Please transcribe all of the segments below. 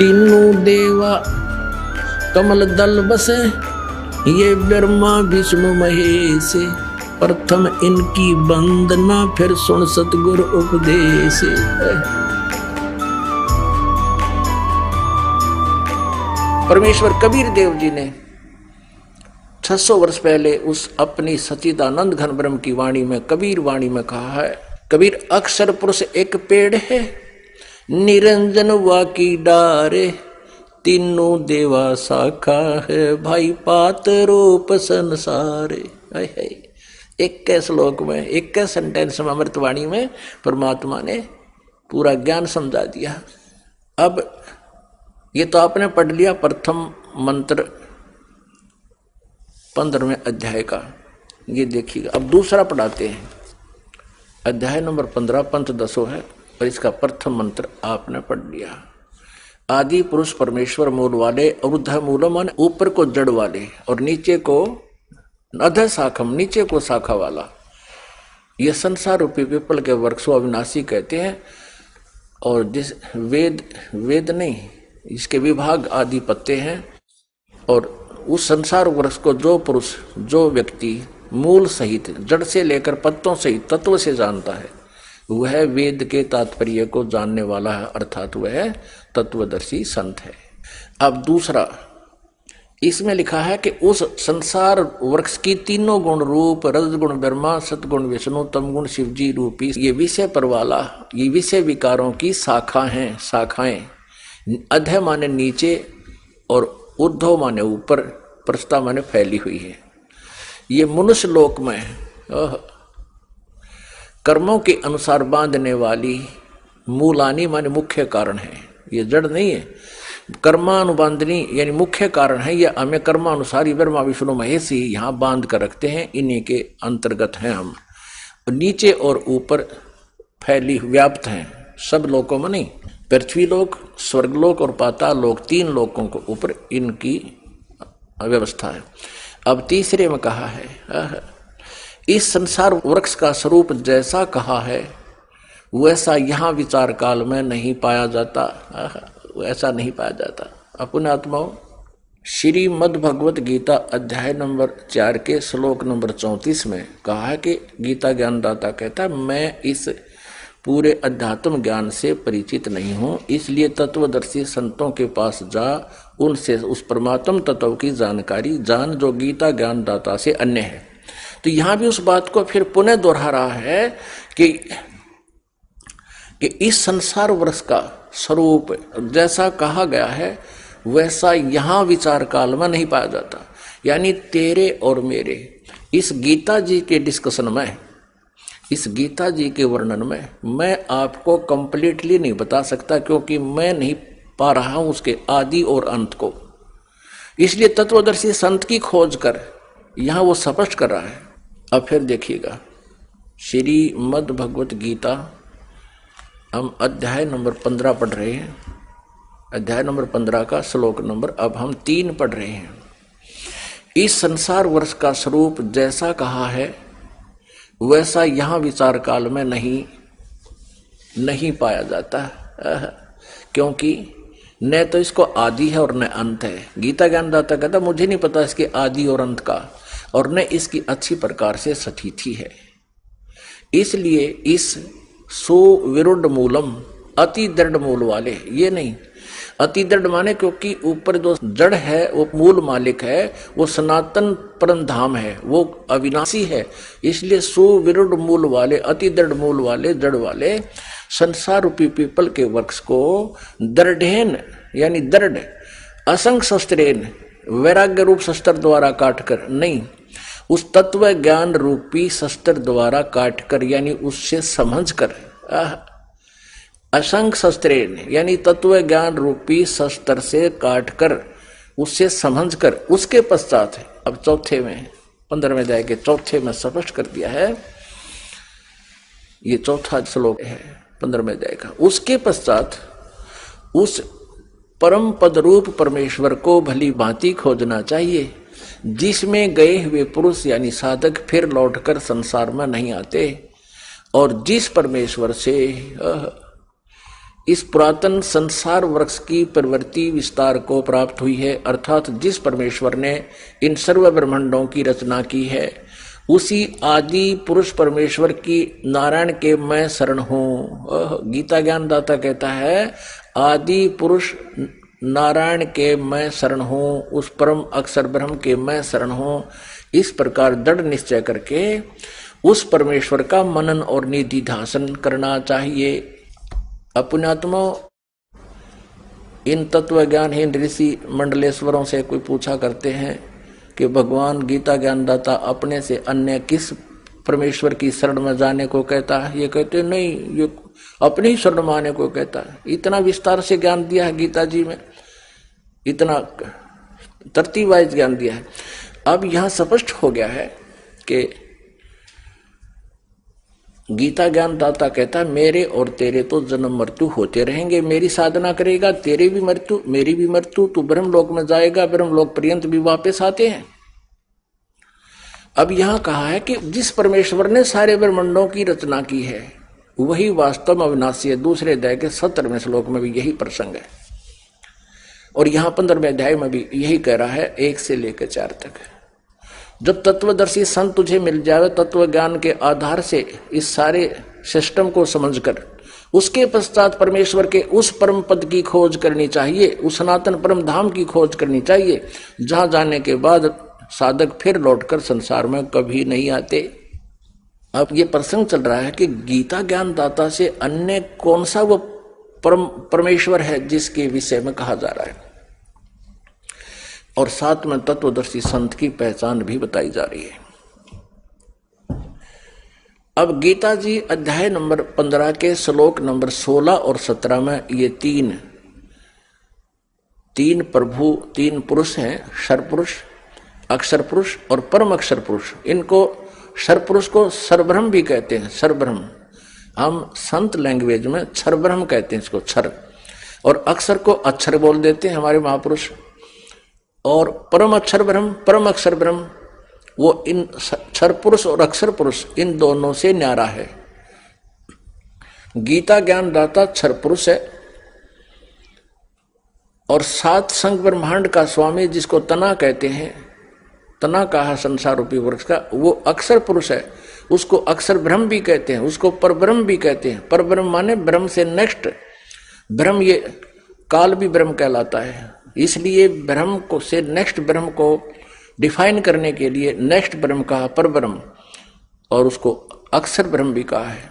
तीनों देवा कमल दल बसे, ये ब्रह्मा विष्णु महेश, प्रथम इनकी वंदना फिर सुन सतगुरु उपदेश। परमेश्वर कबीर देव जी ने 600 वर्ष पहले उस अपनी सच्चिदानंद घन ब्रह्म की वाणी में, कबीर वाणी में कहा है, कबीर अक्षर पुरुष एक पेड़ है, निरंजन वाकी डारे, तीनों देवा शाखा है, भाई पात रूप संसारे। एक के श्लोक में, एक के सेंटेंस में, अमृतवाणी में परमात्मा ने पूरा ज्ञान समझा दिया। अब ये तो आपने पढ़ लिया प्रथम मंत्र 15वें अध्याय का, ये देखिएगा। अब दूसरा पढ़ाते हैं, अध्याय नंबर 15 पंथ 10 है, और इसका प्रथम मंत्र आपने पढ़ लिया। आदि पुरुष परमेश्वर मूल वाले, ऊर्ध मूलम माने ऊपर को जड़ वाले, और नीचे को अध शाखम, नीचे को शाखा वाला। ये संसार रूपी पीपल के वृक्ष को अविनाशी कहते हैं। और जिस वेद नहीं, इसके विभाग आदि पत्ते हैं। और उस संसार वृक्ष को जो पुरुष, जो व्यक्ति मूल सहित, जड़ से लेकर पत्तों सहित तत्व से जानता है, वह वेद के तात्पर्य को जानने वाला है, अर्थात वह तत्वदर्शी संत है। अब दूसरा इसमें लिखा है कि उस संसार वृक्ष की तीनों गुण रूप, रजगुण ब्रह्मा, सतगुण विष्णु, तमगुण शिवजी रूपी ये विषय पर वाला, ये विषय विकारों की शाखा हैं, शाखाएं। अध माने नीचे और ऊर्ध्व माने ऊपर, प्रस्था माने फैली हुई है। ये मनुष्य लोक में कर्मों के अनुसार बांधने वाली मूलानी माने मुख्य कारण है, ये जड़ नहीं है। कर्मानुबांधनी यानी मुख्य कारण है। ये हमें कर्मानुसार ब्रह्मा विष्णु महेश ही यहाँ बांध कर रखते हैं, इन्हीं के अंतर्गत हैं हम। नीचे और ऊपर फैली व्याप्त हैं, सब लोकों में नहीं। पृथ्वी लोक, स्वर्गलोक और पाताल लोक, 3 लोकों को ऊपर इनकी व्यवस्था है। अब तीसरे में कहा है, इस संसार वृक्ष का स्वरूप जैसा कहा है वैसा यहाँ विचार काल में नहीं पाया जाता, ऐसा नहीं पाया जाता। अपने आत्माओं, श्रीमद् भगवत गीता अध्याय नंबर 4 के श्लोक नंबर 34 में कहा है कि गीता ज्ञानदाता कहता है, मैं इस पूरे अध्यात्म ज्ञान से परिचित नहीं हूँ, इसलिए तत्वदर्शी संतों के पास जा, उनसे उस परमात्म तत्व की जानकारी जान जो गीता ज्ञानदाता से अन्य है। तो यहाँ भी उस बात को फिर पुनः दोहरा रहा है कि इस संसार वृक्ष का स्वरूप जैसा कहा गया है वैसा यहाँ विचार काल में नहीं पाया जाता। यानी तेरे और मेरे इस गीता जी के डिस्कशन में, इस गीता जी के वर्णन में मैं आपको कंप्लीटली नहीं बता सकता, क्योंकि मैं नहीं पा रहा हूं उसके आदि और अंत को। इसलिए तत्वदर्शी संत की खोज कर यहां वो स्पष्ट कर रहा है। अब फिर देखिएगा, श्रीमद् भगवत गीता हम अध्याय नंबर 15 पढ़ रहे हैं। अध्याय नंबर 15 का श्लोक नंबर अब हम 3 पढ़ रहे हैं। इस संसार वर्ष का स्वरूप जैसा कहा है वैसा यहाँ विचार काल में नहीं पाया जाता, क्योंकि न तो इसको आदि है और न अंत है। गीता ज्ञानदाता कहता मुझे नहीं पता इसके आदि और अंत का, और न इसकी अच्छी प्रकार से स्थिति है। इसलिए इस सुविरुद्ध मूलम, अति दृढ़ मूल वाले, ये नहीं अति दृढ़ माने क्योंकि ऊपर जो जड़ है वो मूल मालिक है, वो सनातन परम धाम है, वो अविनाशी है। इसलिए सुविरुद्ध मूल वाले, अति दृढ़ मूल वाले, जड़ वाले संसार रूपी पीपल के वृक्ष को दृढ़ेन यानी दृढ़, असंग शस्त्रेन वैराग्य रूप शस्त्र द्वारा काटकर नहीं, उस तत्व ज्ञान रूपी शस्त्र द्वारा काटकर यानी उससे समझकर, असंग शस्त्रेन यानी तत्व ज्ञान रूपी शस्त्र से काटकर उससे समझकर, उसके पश्चात अब चौथे में 15वें अध्याय के चौथे में स्पष्ट कर दिया है, ये चौथा श्लोक है 15वें अध्याय का। उसके पश्चात उस परम पद रूप परमेश्वर को भली भांति खोजना चाहिए, जिसमें गए हुए पुरुष यानी साधक फिर लौटकर संसार में नहीं आते, और जिस परमेश्वर से इस पुरातन संसार वृक्ष की प्रवृत्ति विस्तार को प्राप्त हुई है, अर्थात जिस परमेश्वर ने इन सर्व ब्रह्मांडों की रचना की है उसी आदि पुरुष परमेश्वर की नारायण के मैं शरण हूं। गीता ज्ञान दाता कहता है आदि पुरुष नारायण के मैं शरण हूं, उस परम अक्षर ब्रह्म के मैं शरण हूं। इस प्रकार दृढ़ निश्चय करके उस परमेश्वर का मनन और निधि ध्यान करना चाहिए। अपनात्मा इन तत्व ज्ञानहीन ऋषि मंडलेश्वरों से कोई पूछा करते हैं कि भगवान गीता ज्ञानदाता अपने से अन्य किस परमेश्वर की शरण में जाने को कहता है? ये कहते नहीं, ये अपनी ही शरण में आने को कहता है। इतना विस्तार से ज्ञान दिया है गीता जी में, इतना तरतीब वाइज ज्ञान दिया है। अब यहां स्पष्ट हो गया है कि गीता ज्ञान दाता कहता है मेरे और तेरे तो जन्म मृत्यु होते रहेंगे, मेरी साधना करेगा तेरे भी मृत्यु मेरी भी मृत्यु, तू ब्रह्मलोक में जाएगा, ब्रह्मलोक पर्यंत भी वापस आते हैं। अब यहां कहा है कि जिस परमेश्वर ने सारे ब्रह्मांडों की रचना की है वही वास्तव में अविनाशी है। दूसरे अध्याय के 17वें श्लोक में भी यही प्रसंग है और यहां 15वें अध्याय में भी यही कह रहा है 1 से लेकर 4 तक। जब तत्वदर्शी संत तुझे मिल जाए तत्व ज्ञान के आधार से इस सारे सिस्टम को समझकर उसके पश्चात परमेश्वर के उस परम पद की खोज करनी चाहिए, उस सनातन परम धाम की खोज करनी चाहिए, जहां जाने के बाद साधक फिर लौटकर संसार में कभी नहीं आते। अब ये प्रसंग चल रहा है कि गीता ज्ञान दाता से अन्य कौन सा वो परमेश्वर है जिसके विषय में कहा जा रहा है, और साथ में तत्वदर्शी संत की पहचान भी बताई जा रही है। अब गीता जी अध्याय नंबर 15 के श्लोक नंबर 16 और 17 में ये तीन प्रभु, 3 पुरुष हैं, क्षर पुरुष, अक्षर पुरुष और परम अक्षर पुरुष। इनको क्षर पुरुष को सर्वब्रह्म भी कहते हैं, सर्वब्रह्म। हम संत लैंग्वेज में क्षर ब्रह्म कहते हैं इसको, क्षर, और अक्षर को अक्षर बोल देते हैं हमारे महापुरुष। और परम अक्षर ब्रह्म, परम अक्षर ब्रह्म, वो इन क्षर पुरुष और अक्षर पुरुष इन दोनों से न्यारा है। गीता ज्ञान दाता क्षर पुरुष है और 7 संग ब्रह्मांड का स्वामी जिसको तना कहते हैं, तना कहा संसार रूपी वृक्ष का, वो अक्षर पुरुष है। उसको अक्षर ब्रह्म भी कहते हैं, उसको परब्रह्म भी कहते हैं। परब्रह्म माने ब्रह्म से नेक्स्ट ब्रह्म, ये काल भी ब्रह्म कहलाता है, इसलिए ब्रह्म को से नेक्स्ट ब्रह्म को डिफाइन करने के लिए नेक्स्ट ब्रह्म कहा परब्रह्म, और उसको अक्षर ब्रह्म भी कहा है।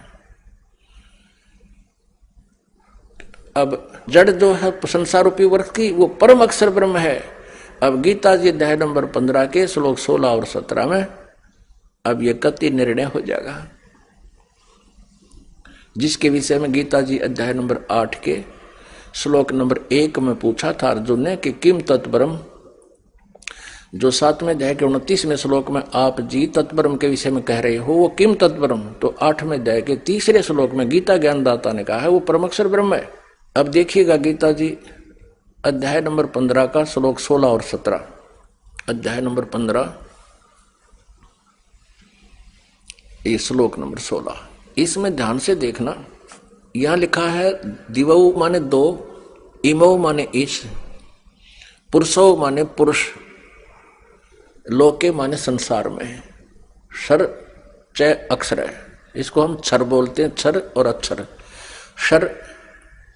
अब जड़ जो है संसार रूपी वृक्ष की वो परम अक्षर ब्रह्म है। अब गीता जी अध्याय नंबर 15 के श्लोक 16 और 17 में अब ये कति निर्णय हो जाएगा, जिसके विषय में गीता जी अध्याय नंबर 8 के श्लोक नंबर 1 में पूछा था अर्जुन ने कि किम तत्परम। जो 7वें अध्याय के 29वें श्लोक में आप जी तत्परम के विषय में कह रहे हो वो किम तत्परम, तो 8वें अध्याय के 3रे श्लोक में गीता ज्ञानदाता ने कहा है वो परमक्षर ब्रह्म है। अब देखिएगा गीता जी अध्याय नंबर 15 का श्लोक 16 और 17। अध्याय नंबर 15 ये श्लोक नंबर 16, इसमें ध्यान से देखना। यहां लिखा है दिवौ माने 2, इमौ माने ईश, पुरुषो माने पुरुष, लोके माने संसार में। क्षर च अक्षर है, इसको हम क्षर बोलते हैं, क्षर और अक्षर। क्षर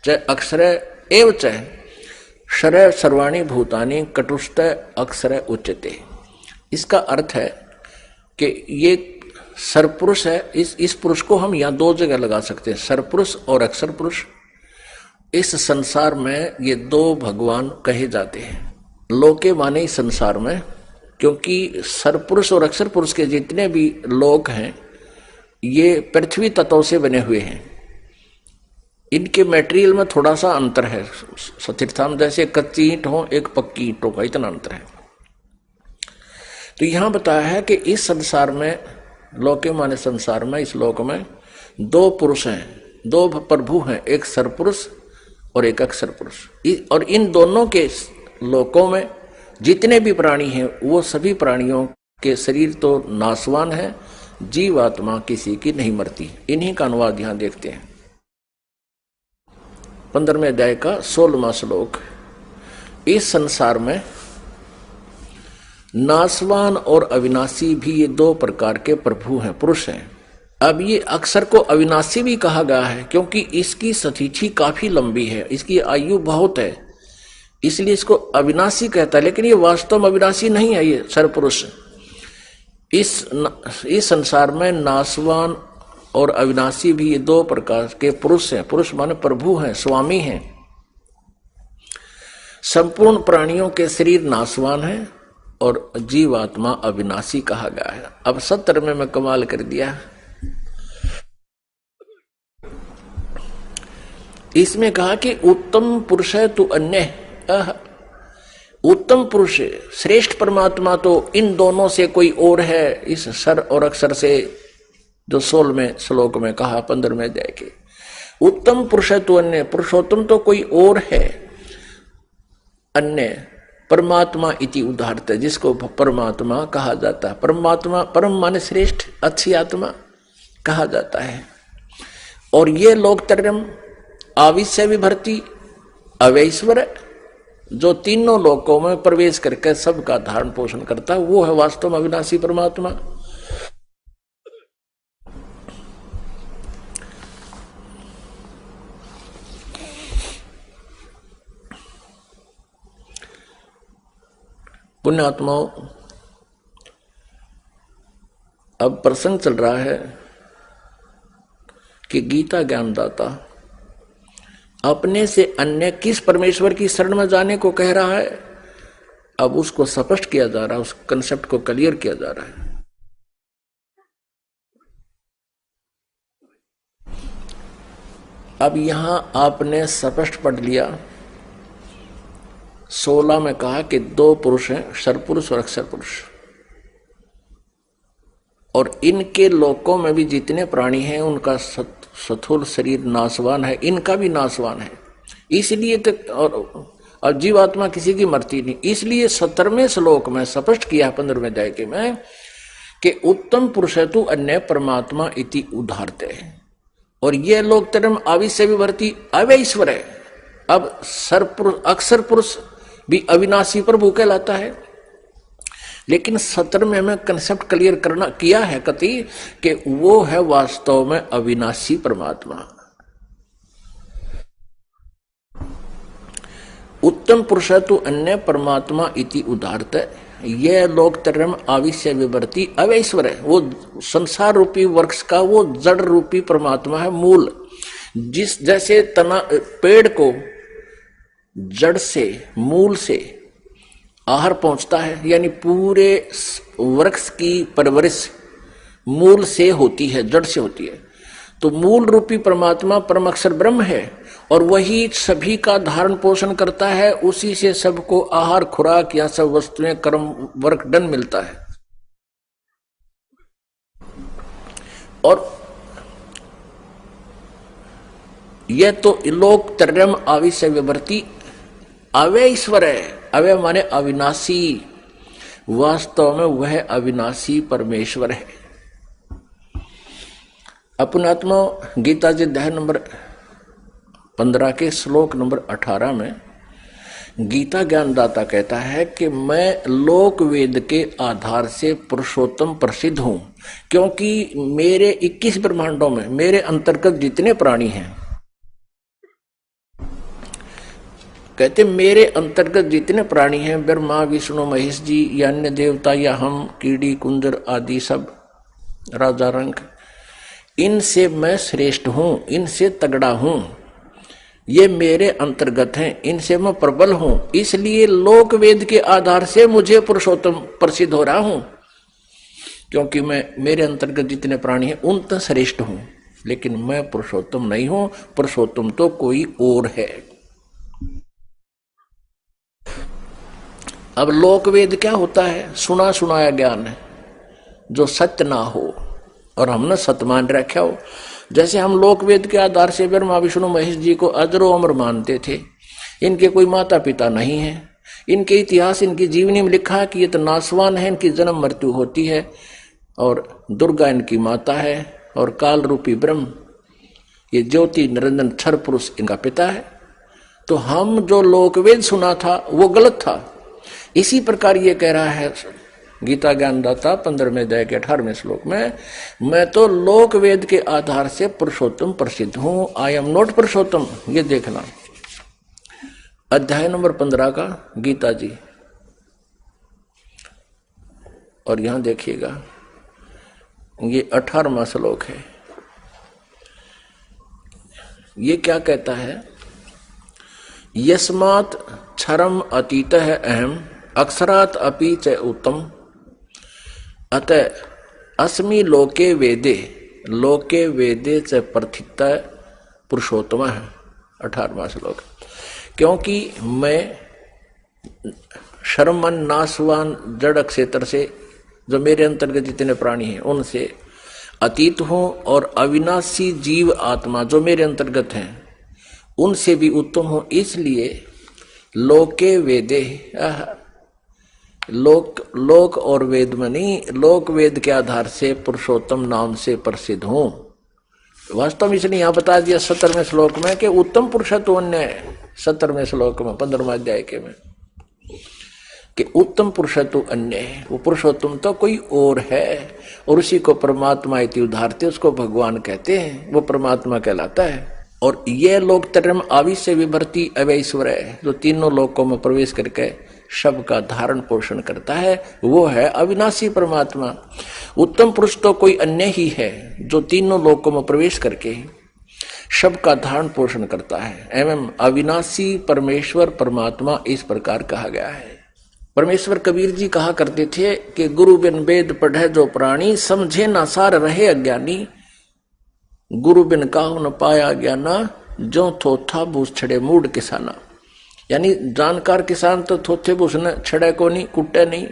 च अक्षर एव च क्षर सर्वाणी भूतानि कटुष्ट अक्षर उच्यते। इसका अर्थ है कि ये सरपुरुष है। इस पुरुष को हम यहाँ 2 जगह लगा सकते हैं, सरपुरुष और अक्षर पुरुष। इस संसार में ये 2 भगवान कहे जाते हैं, लोके माने इस संसार में, क्योंकि सरपुरुष और अक्षर पुरुष के जितने भी लोक हैं ये पृथ्वी तत्वों से बने हुए हैं। इनके मटेरियल में थोड़ा सा अंतर है, सतीर्थाम जैसे कच्ची ईंट हो एक पक्की ईंटों का, इतना अंतर है। तो यहां बताया है कि इस संसार में, लोके माने संसार में, इस लोक में 2 पुरुष हैं, 2 प्रभु हैं, एक सरपुरुष और एक अक्षर पुरुष। और इन दोनों के लोकों में जितने भी प्राणी हैं वो सभी प्राणियों के शरीर तो नाशवान है, जीवात्मा किसी की नहीं मरती। इन्हीं का अनुवाद यहां देखते हैं। 15वें अध्याय का 16वां श्लोक। इस संसार में नासवान और अविनाशी भी ये दो प्रकार के प्रभु हैं, पुरुष हैं। अब ये अक्सर को अविनाशी भी कहा गया है क्योंकि इसकी सतिथि काफी लंबी है, इसकी आयु बहुत है, इसलिए इसको अविनाशी कहता है। लेकिन ये वास्तव में अविनाशी नहीं है, ये सरपुरुष। इस संसार में नासवान और अविनाशी भी ये दो प्रकार के पुरुष हैं। पुरुष माने प्रभु हैं, स्वामी हैं। संपूर्ण प्राणियों के शरीर नासवान है और जीवात्मा अविनाशी कहा गया है। अब 70 में मैं कमाल कर दिया। इसमें कहा कि उत्तम पुरुष है तू अन्य। उत्तम पुरुष श्रेष्ठ परमात्मा तो इन दोनों से कोई और है। इस सर और अक्षर से जो 16वें श्लोक में कहा 15वें अध्याय के, उत्तम पुरुष है तू अन्य, पुरुषोत्तम तो कोई और है अन्य। परमात्मा इति उदाहरत है, जिसको परमात्मा कहा जाता है। परमात्मा परम माने श्रेष्ठ, अच्छी आत्मा कहा जाता है। और ये लोकत्रयम् आविश्य विभर्ति अवैश्वर, जो तीनों लोकों में प्रवेश करके सबका धारण पोषण करता है, वो है वास्तव में अविनाशी परमात्मा। पुण्यात्माओं, अब प्रसंग चल रहा है कि गीता ज्ञानदाता अपने से अन्य किस परमेश्वर की शरण में जाने को कह रहा है। अब उसको स्पष्ट किया जा रहा है, उस कंसेप्ट को क्लियर किया जा रहा है। अब यहां आपने स्पष्ट पढ़ लिया। 16 में कहा कि दो पुरुष हैं, सरपुरुष और अक्षर पुरुष, और इनके लोकों में भी जितने प्राणी हैं उनका स्थूल शरीर नाशवान है, इनका भी नाशवान है। इसलिए तक और जीवात्मा किसी की मरती नहीं। इसलिए 17वें श्लोक में स्पष्ट किया 15वें अध्याय के में कि उत्तम पुरुष है तू अन्य परमात्मा इति उदाहरते है। और ये लोग तरम आविश्य विभर्ति अवैश्वर है। अब सरपुरुष अक्षर पुरुष भी अविनाशी प्रभु कहलाता है। लेकिन 17वें में कंसेप्ट क्लियर करना किया है कति कि वो है वास्तव में अविनाशी परमात्मा। उत्तम पुरुष तो अन्य परमात्मा इति उदाहरत है। यह लोक तरम आविश्य विभर्ति अवैश्वर है। वो संसार रूपी वृक्ष का वो जड़ रूपी परमात्मा है, मूल। जिस जैसे तना पेड़ को जड़ से मूल से आहार पहुंचता है, यानी पूरे वृक्ष की परवरिश मूल से होती है, जड़ से होती है। तो मूल रूपी परमात्मा परम अक्षर ब्रह्म है और वही सभी का धारण पोषण करता है। उसी से सबको आहार खुराक या सब वस्तुएं कर्म वर्क डन मिलता है। और यह तो लोक त्रयम् आविश्य विभर्ति अव्यय ईश्वर है। अव्यय माने अविनाशी, वास्तव में वह अविनाशी परमेश्वर है। अपनात्मा गीता जी अध्याय नंबर 15 के श्लोक नंबर 18 में गीता ज्ञानदाता कहता है कि मैं लोक वेद के आधार से पुरुषोत्तम प्रसिद्ध हूं, क्योंकि मेरे 21 ब्रह्मांडों में मेरे अंतर्गत जितने प्राणी हैं, कहते मेरे अंतर्गत जितने प्राणी हैं, ब्रह्मा विष्णु महेश जी या अन्य देवता या हम कीड़ी कुंजर आदि सब राजा रंग, इनसे मैं श्रेष्ठ हूं, इनसे तगड़ा हूं, ये मेरे अंतर्गत हैं, इनसे मैं प्रबल हूं। इसलिए लोक वेद के आधार से मुझे पुरुषोत्तम प्रसिद्ध हो रहा हूं, क्योंकि मैं मेरे अंतर्गत जितने प्राणी हैं उन तक श्रेष्ठ हूं। लेकिन मैं पुरुषोत्तम नहीं हूं, पुरुषोत्तम तो कोई और है। अब लोक वेद क्या होता है? सुना सुनाया ज्ञान है जो सत्य ना हो और हमने सत्य मान रखा हो। जैसे हम लोक वेद के आधार से ब्रह्मा विष्णु महेश जी को अजरो अमर मानते थे। इनके कोई माता पिता नहीं है, इनके इतिहास इनकी जीवनी में लिखा है कि ये तो नासवान है, इनकी जन्म मृत्यु होती है, और दुर्गा इनकी माता है, और काल रूपी ब्रह्म ये ज्योति निरंजन क्षर पुरुष इनका पिता है। तो हम जो लोकवेद सुना था वो गलत था। इसी प्रकार ये कह रहा है गीता ज्ञानदाता 15वें अध्याय के 18वें श्लोक में, मैं तो लोकवेद के आधार से पुरुषोत्तम प्रसिद्ध हूं, आई एम नॉट पुरुषोत्तम। ये देखना अध्याय नंबर 15 का गीता जी, और यहां देखिएगा ये 18वां श्लोक है। ये क्या कहता है, यस्मात् क्षरम अतीतः अहम अक्षरात् अपि च उत्तम अतः अस्मि लोके वेदे च प्रथितः पुरुषोत्तम है। 18वां श्लोक। क्योंकि मैं शर्मन नाशवान जड़ क्षेत्र से, जो मेरे अंतर्गत जितने प्राणी हैं उनसे अतीत हूं, और अविनाशी जीव आत्मा जो मेरे अंतर्गत हैं उनसे भी उत्तम हूं, इसलिए लोके वेदे, लोक और वेद में नहीं, लोक वेद के आधार से पुरुषोत्तम नाम से प्रसिद्ध हूं। वास्तव में इसने यहां बता दिया 17वें श्लोक में कि उत्तम पुरुष तो अन्य है। 17वें श्लोक में 15वां अध्याय के में कि उत्तम पुरुष तो अन्य है, वो पुरुषोत्तम तो कोई और है, और उसी को परमात्मा इति उदाहरते, उसको भगवान कहते हैं, वो परमात्मा कहलाता है। और ये लोक त्रयम् आविश्य विभर्ति अवैश्वर है, जो तीनों लोकों में प्रवेश करके सबका धारण पोषण करता है, वो है अविनाशी परमात्मा। उत्तम पुरुष तो कोई अन्य ही है जो तीनों लोकों में प्रवेश करके सबका धारण पोषण करता है, एवं अविनाशी परमेश्वर परमात्मा इस प्रकार कहा गया है। परमेश्वर कबीर जी कहा करते थे कि गुरु बिन वेद पढ़े जो प्राणी, समझे ना सार रहे अज्ञानी, गुरु बिन काहू न पाया ज्ञाना, जो थोथा बूस छड़े मूड किसाना। यानी जानकार किसान तो थोथे बूस न छड़े को नहीं, कुटे नहीं,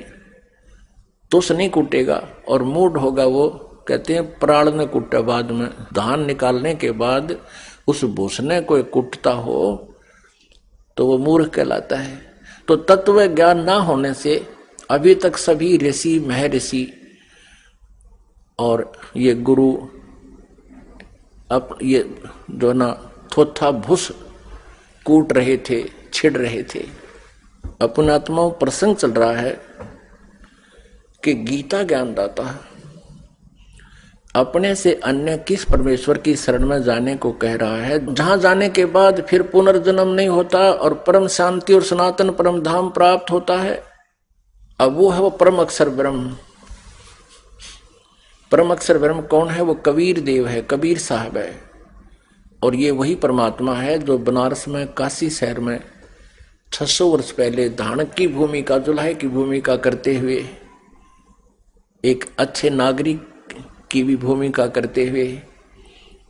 तुस नहीं कुटेगा, और मूड होगा वो, कहते हैं प्राण ने कुटे बाद में, धान निकालने के बाद उस भूसने कोई कुटता हो तो वो मूर्ख कहलाता है। तो तत्व ज्ञान ना होने से अभी तक सभी ऋषि महर्षि और ये गुरु अब ये जो ना थोथा भूस कूट रहे थे, छिड़ रहे थे। अपन आत्माओं प्रसंग चल रहा है कि गीता ज्ञानदाता अपने से अन्य किस परमेश्वर की शरण में जाने को कह रहा है, जहां जाने के बाद फिर पुनर्जन्म नहीं होता और परम शांति और सनातन परम धाम प्राप्त होता है। अब वो है वो परम अक्षर ब्रह्म। परम अक्षर ब्रह्म कौन है? वो कबीर देव है, कबीर साहब है। और ये वही परमात्मा है जो बनारस में, काशी शहर में 600 वर्ष पहले धानक की भूमिका, जुल्हे की भूमिका करते हुए, एक अच्छे नागरिक की भी भूमिका करते हुए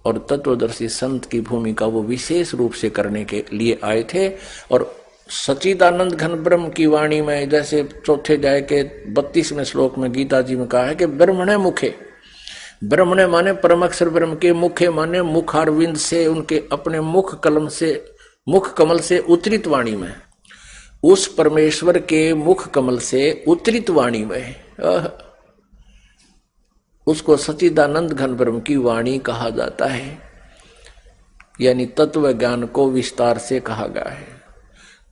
और तत्वदर्शी संत की भूमिका वो विशेष रूप से करने के लिए आए थे। और सच्चिदानंद घन ब्रह्म की वाणी में, जैसे चौथे अध्याय के 32वें श्लोक में गीता जी में कहा है कि ब्रह्मणे मुखे, ब्रह्मणे माने परम अक्षर ब्रह्म के, मुखे माने मुखारविंद से, उनके अपने मुख कमल से उतरित वाणी में, उस परमेश्वर के मुख कमल से उतरित वाणी में उसको सच्चिदानंद घन ब्रह्म की वाणी कहा जाता है। यानी तत्व ज्ञान को विस्तार से कहा गया है।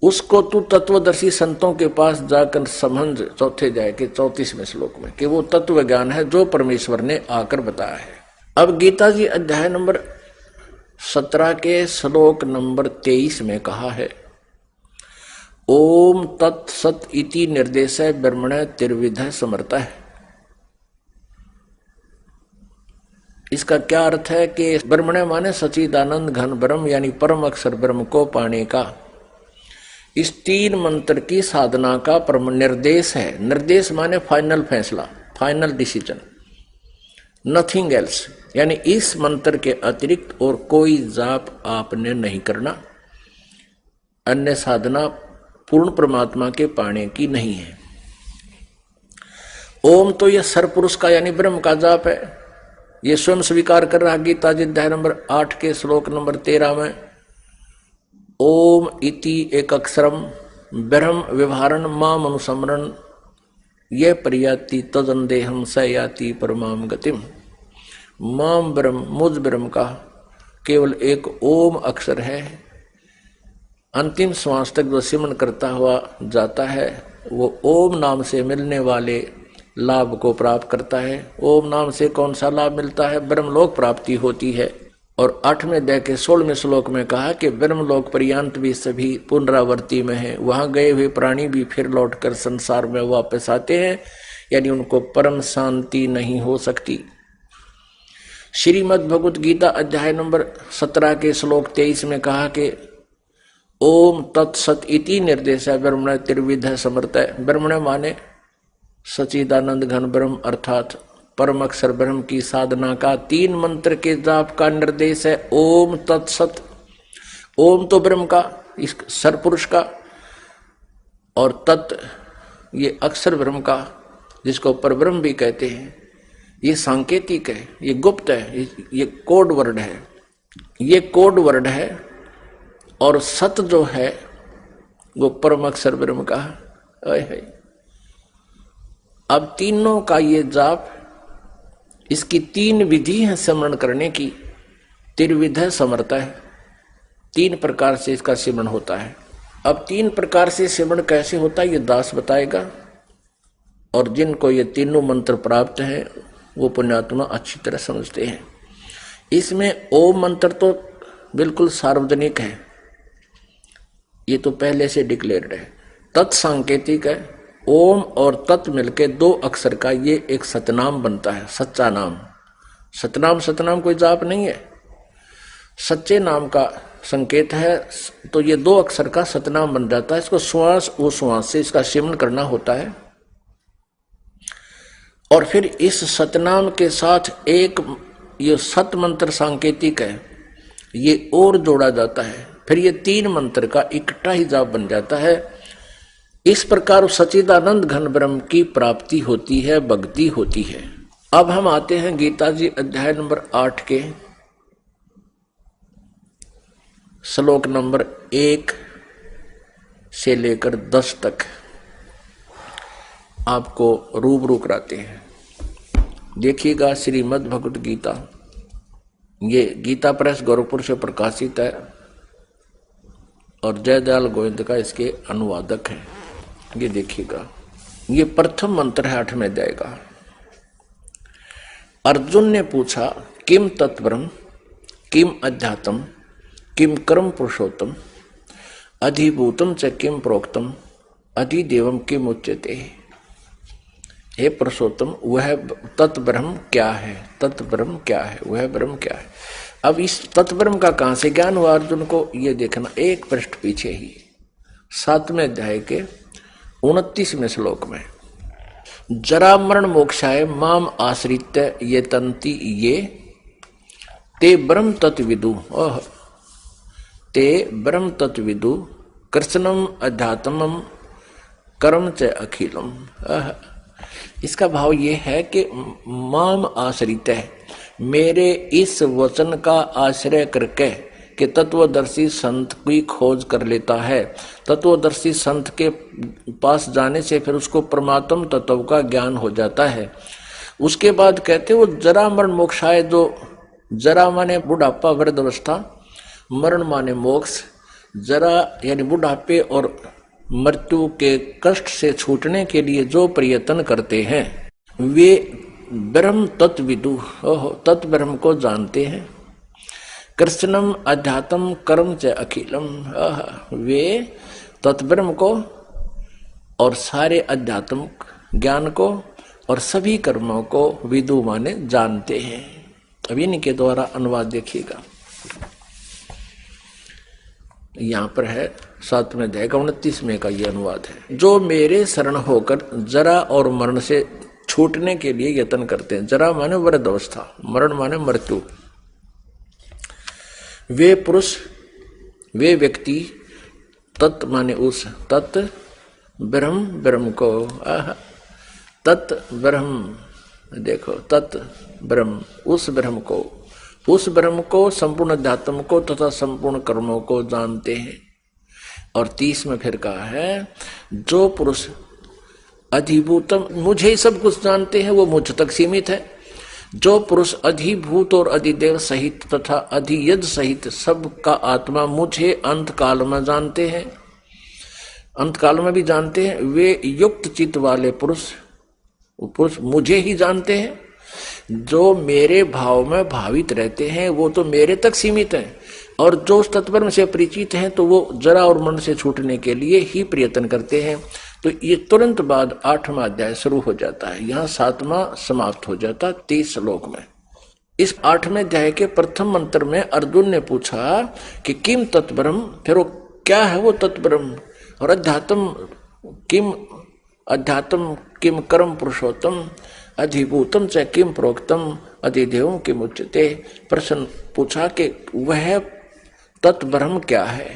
उसको तू तत्वदर्शी संतों के पास जाकर समझ, चौथे अध्याय के 34वें श्लोक में, कि वो तत्व ज्ञान है जो परमेश्वर ने आकर बताया है। अब गीता जी अध्याय नंबर 17 के श्लोक नंबर 23 में कहा है, ओम तत्सत इति निर्देश ब्रह्मण त्रिविध समर्थ। इसका क्या अर्थ है कि ब्रह्मणे माने सच्चिदानंद घन ब्रह्म यानी परम अक्षर ब्रह्म को पाने का इस 3 मंत्र की साधना का परम निर्देश है। निर्देश माने फाइनल फैसला, फाइनल डिसीजन, नथिंग एल्स। यानी इस मंत्र के अतिरिक्त और कोई जाप आपने नहीं करना, अन्य साधना पूर्ण परमात्मा के पाने की नहीं है। ओम तो यह सरपुरुष का यानी ब्रह्म का जाप है, ये स्वयं स्वीकार कर रहा। गीता जी अध्याय नंबर 8 के श्लोक नंबर 13 में ओम इति एक अक्षरम ब्रह्म व्यवहारण माम अनुसमरण ये परियाति तदंदेहम स याति परमाम गतिम। माम ब्रह्म, मुझ ब्रह्म का केवल एक ओम अक्षर है, अंतिम श्वास तक जो सिमरन करता हुआ जाता है वो ओम नाम से मिलने वाले लाभ को प्राप्त करता है। ओम नाम से कौन सा लाभ मिलता है? ब्रह्मलोक प्राप्ति होती है। और 8वें अध्याय के 16वें श्लोक में कहा कि ब्रह्मलोक पर्यंत भी सभी पुनरावृत्ति में है, वहां गए हुए प्राणी भी फिर लौटकर संसार में वापस आते हैं, यानी उनको परम शांति नहीं हो सकती। श्रीमद् भगवत गीता अध्याय नंबर 17 के श्लोक 23 में कहा कि ओम तत्सत इति निर्देश है ब्रह्मण त्रिविध समर्थ है। ब्रह्मण माने सच्चिदानंद घन ब्रह्म अर्थात परम अक्षर ब्रह्म की साधना का 3 मंत्र के जाप का निर्देश है। ओम तत्सत, ओम तो ब्रह्म का, इस सरपुरुष का, और तत् ये अक्षर ब्रह्म का, जिसको परब्रह्म भी कहते हैं। ये सांकेतिक है, ये गुप्त है, ये कोड वर्ड है, ये कोड वर्ड है। और सत जो है वो परम अक्षर ब्रह्म का है। अब तीनों का ये जाप, इसकी 3 विधि है सिमरन करने की। त्रिविध समर्थ है, 3 प्रकार से इसका सिमरन होता है। अब 3 प्रकार से सिमरन कैसे होता है ये दास बताएगा। और जिनको ये तीनों मंत्र प्राप्त है वो पुण्यात्मा अच्छी तरह समझते हैं। इसमें ओम मंत्र तो बिल्कुल सार्वजनिक है, ये तो पहले से डिक्लेयर्ड है। तत्सांकेतिक है, ओम और तत् मिलके 2 अक्षर का ये एक सतनाम बनता है, सच्चा नाम। सतनाम कोई जाप नहीं है, सच्चे नाम का संकेत है। तो ये 2 अक्षर का सतनाम बन जाता है। इसको श्वास वो श्वास से इसका सिमरन करना होता है। और फिर इस सतनाम के साथ एक ये सत मंत्र सांकेतिक है, ये और जोड़ा जाता है। फिर ये 3 मंत्र का इकट्ठा ही जाप बन जाता है। इस प्रकार सच्चिदानंद घन ब्रह्म की प्राप्ति होती है, भक्ति होती है। अब हम आते हैं गीता जी अध्याय नंबर 8 के श्लोक नंबर 1 से लेकर 10 तक आपको रूबरू कराते हैं। देखिएगा श्रीमद् भगवत गीता, ये गीता प्रेस गोरखपुर से प्रकाशित है और जयदयाल गोविंद का इसके अनुवादक है। ये देखिएगा, ये प्रथम मंत्र है 8वें अध्याय का। अर्जुन ने पूछा किम तत्ब्रह्म किम अध्यात्म किम कर्म पुरुषोत्तम अधिभूतम च किम प्रोक्तम अधिदेवम किम उच्यते। हे पुरुषोत्तम, वह तत्ब्रह्म क्या है? तत्ब्रह्म क्या है? वह ब्रह्म क्या है? अब इस तत्ब्रह्म का कहां से ज्ञान हुआ अर्जुन को, ये देखना एक पृष्ठ पीछे ही 7वें अध्याय के 29वें श्लोक में। जरा मरण मोक्षाय माम आश्रित ये तंति ये ते ब्रह्म तत्विदु। ते ब्रह्म तत्विदु कृष्णम अध्यात्मम कर्म च अखिलम। इसका भाव ये है कि माम आश्रित है, मेरे इस वचन का आश्रय करके कि तत्वदर्शी संत की खोज कर लेता है। तत्वदर्शी संत के पास जाने से फिर उसको परमात्म तत्व का ज्ञान हो जाता है। उसके बाद कहते वो जरा मरण मोक्षाय, जो जरा माने बुढ़ापा वृद्ध अवस्था, मरण माने मोक्ष। जरा यानी बुढ़ापे और मृत्यु के कष्ट से छूटने के लिए जो प्रयत्न करते हैं वे ब्रह्म तत्विदु, तत्ब्रह्म को जानते हैं। कृष्णम अध्यात्म कर्म च अखिलम, वे तत्ब्रह्म को और सारे अध्यात्म ज्ञान को और सभी कर्मों को विदु माने जानते हैं। अब इनके द्वारा अनुवाद देखिएगा, यहाँ पर है 7वें अध्याय का 29वें का ये अनुवाद है। जो मेरे शरण होकर जरा और मरण से छूटने के लिए यत्न करते हैं। जरा माने वृद्ध अवस्था, मरण माने मृत्यु। वे पुरुष, वे व्यक्ति, तत् माने उस, तत् ब्रह्म, ब्रह्म को, तत् ब्रह्म, देखो तत् ब्रह्म, उस ब्रह्म को, उस ब्रह्म को, संपूर्ण अध्यात्म को तथा संपूर्ण कर्मों को जानते हैं। और 30 में फिर कहा है जो पुरुष अधिभूतम, मुझे सब कुछ जानते हैं, वो मुझ तक सीमित है। जो पुरुष अधिभूत और अधिदेव सहित तथा अधियज सहित सबका आत्मा मुझे अंत काल में जानते हैं, अंत काल में भी जानते हैं, वे युक्त चित्त वाले पुरुष मुझे ही जानते हैं। जो मेरे भाव में भावित रहते हैं वो तो मेरे तक सीमित हैं, और जो उस तत्पर से परिचित हैं तो वो जरा और मन से छूटने के लिए ही प्रयत्न करते हैं। तो ये तुरंत बाद 8वां अध्याय शुरू हो जाता है, यहाँ 7वां समाप्त हो जाता 30 श्लोक में। इस 8वें अध्याय के प्रथम मंत्र में अर्जुन ने पूछा कि किम तत्ब्रह्म, फिर वो क्या है वो तत्ब्रह्म, और अध्यात्म किम कर्म पुरुषोत्तम अधिभूतम च किम प्रोक्तम अधिदेवम किम उच्यते। प्रश्न पूछा कि वह तत्ब्रह्म क्या है।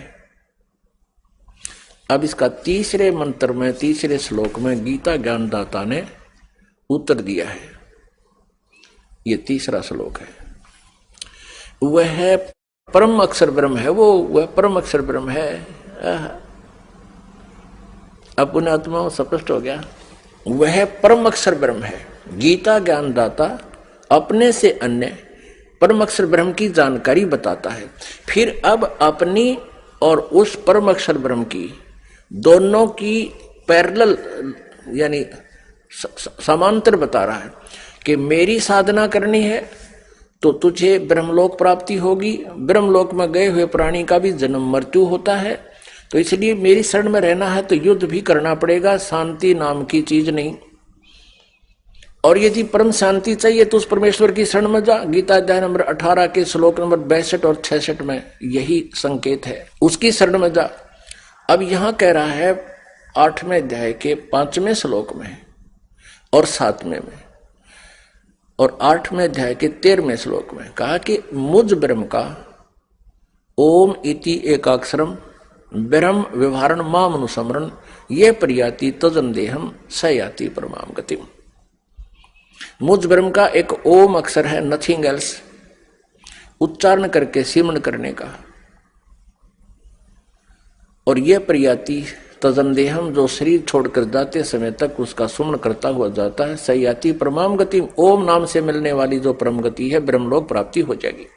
अब इसका तीसरे मंत्र में, तीसरे श्लोक में गीता ज्ञानदाता ने उत्तर दिया है। ये तीसरा श्लोक है। वह परम अक्षर ब्रह्म है, वह परम अक्षर ब्रह्म है। अब पुण्यात्मा स्पष्ट हो गया, वह परम अक्षर ब्रह्म है। गीता ज्ञानदाता अपने से अन्य परम अक्षर ब्रह्म की जानकारी बताता है, फिर अब अपनी और उस परम अक्षर ब्रह्म की दोनों की पैरेलल यानी समांतर बता रहा है कि मेरी साधना करनी है तो तुझे ब्रह्मलोक प्राप्ति होगी। ब्रह्मलोक में गए हुए प्राणी का भी जन्म मृत्यु होता है, तो इसलिए मेरी शरण में रहना है तो युद्ध भी करना पड़ेगा, शांति नाम की चीज नहीं। और यदि परम शांति चाहिए तो उस परमेश्वर की शरण में जा। गीता अध्याय नंबर 18 के श्लोक नंबर 62 और 66 में यही संकेत है, उसकी शरण में जा। अब यहां कह रहा है 8वें अध्याय के 5वें श्लोक में और 7वें में और 8वें अध्याय के 13वें श्लोक में कहा कि मुझ ब्रह्म का ओम इति एकाक्षरम ब्रह्म व्यवहारण माम अनुसमरण ये प्रयाति तजन देहम स याति परमाम गतिम। मुझ ब्रह्म का एक ओम अक्षर है, नथिंग एल्स, उच्चारण करके सिमरण करने का, और यह प्रयाति तजन देहम जो शरीर छोड़कर जाते समय तक उसका सुमरण करता हुआ जाता है, सयाति परमाम गति, ओम नाम से मिलने वाली जो परम गति है ब्रह्मलोक प्राप्ति हो जाएगी।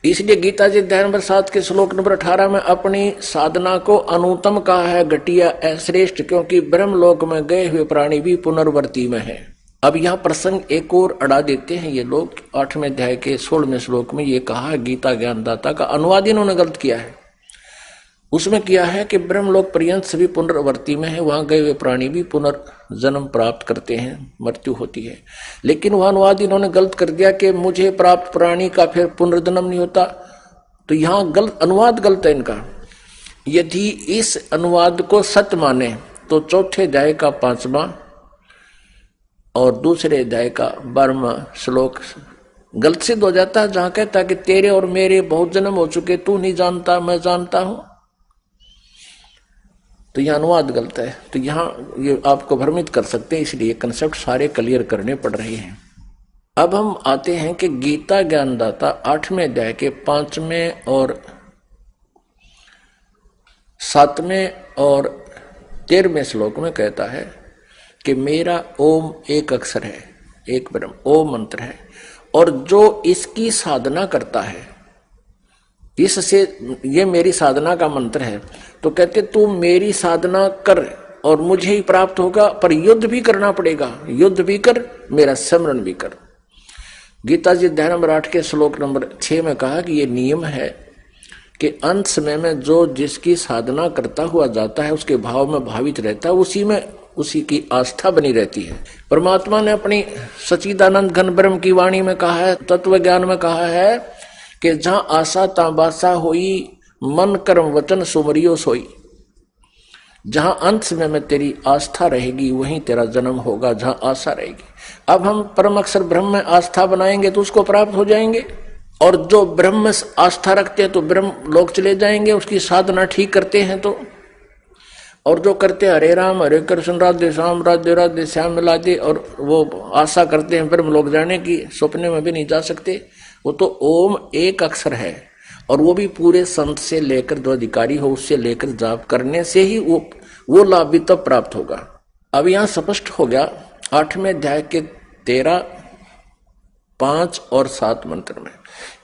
इसलिए गीता जी अध्याय नंबर 7 के श्लोक नंबर 18 में अपनी साधना को अनुत्तम कहा है, घटिया श्रेष्ठ, क्योंकि ब्रह्मलोक में गए हुए प्राणी भी पुनर्वर्ती में है। अब यहाँ प्रसंग एक और अड़ा देते हैं ये लोग। 8वें अध्याय के 16वें श्लोक में ये कहा है गीता ज्ञानदाता का अनुवाद इन्होंने गलत किया है। उसमें किया है कि ब्रह्मलोक पर्यंत सभी पुनर्वर्ती में है, वहां गए हुए प्राणी भी पुनर्जन्म प्राप्त करते हैं, मृत्यु होती है। लेकिन वह अनुवाद इन्होंने गलत कर दिया कि मुझे प्राप्त प्राणी का फिर पुनर्जन्म नहीं होता, तो यहाँ गलत अनुवाद गलत है इनका। यदि इस अनुवाद को सत्य माने तो चौथे अध्याय का 5वां और दूसरे अध्याय का 12वां श्लोक गलत सिद्ध हो जाता है, जहां कहता है कि तेरे और मेरे बहुत जन्म हो चुके, तू नहीं जानता मैं जानता हूं। तो यह अनुवाद गलत है। तो यहां ये आपको भ्रमित कर सकते हैं, इसलिए कंसेप्ट सारे क्लियर करने पड़ रहे हैं। अब हम आते हैं कि गीता ज्ञानदाता 8वें अध्याय के 5वें और 7वें और 13वें श्लोक में कहता है कि मेरा ओम एक अक्षर है, एक ब्रह्म ओम मंत्र है, और जो इसकी साधना करता है, इससे ये मेरी साधना का मंत्र है। तो कहते तू मेरी साधना कर और मुझे ही प्राप्त होगा, पर युद्ध भी करना पड़ेगा, युद्ध भी कर, मेरा स्मरण भी कर। गीता जी अध्याय नंबर 8 के श्लोक नंबर 6 में कहा कि ये नियम है कि अंत समय में जो जिसकी साधना करता हुआ जाता है उसके भाव में भावित रहता है, उसी में उसी की आस्था बनी रहती है। परमात्मा ने अपनी सच्चिदानंद घन ब्रह्म की वाणी में कहा है, तत्व ज्ञान में कहा है कि जहां आशा ता बासा होई, मन कर्म वचन सुमरियो सोई। जहां अंत समय में तेरी आस्था रहेगी वहीं तेरा जन्म होगा, जहां आशा रहेगी। अब हम परम अक्षर ब्रह्म में आस्था बनाएंगे तो उसको प्राप्त हो जाएंगे, और जो ब्रह्म में आस्था रखते हैं तो ब्रह्म लोक चले जाएंगे, उसकी साधना ठीक करते हैं तो। और जो करते हरे राम हरे कृष्ण राधे श्याम राधे राधे श्याम मिलादे, और वो आशा करते हैं ब्रह्म लोक जाने की, सपने में भी नहीं जा सकते। वो तो ओम एक अक्षर है, और वो भी पूरे संत से लेकर जो अधिकारी हो उससे लेकर जाप करने से ही वो लाभ भी तब प्राप्त होगा। अब यहाँ स्पष्ट हो गया 8वें अध्याय के 13, 5 और 7 मंत्र में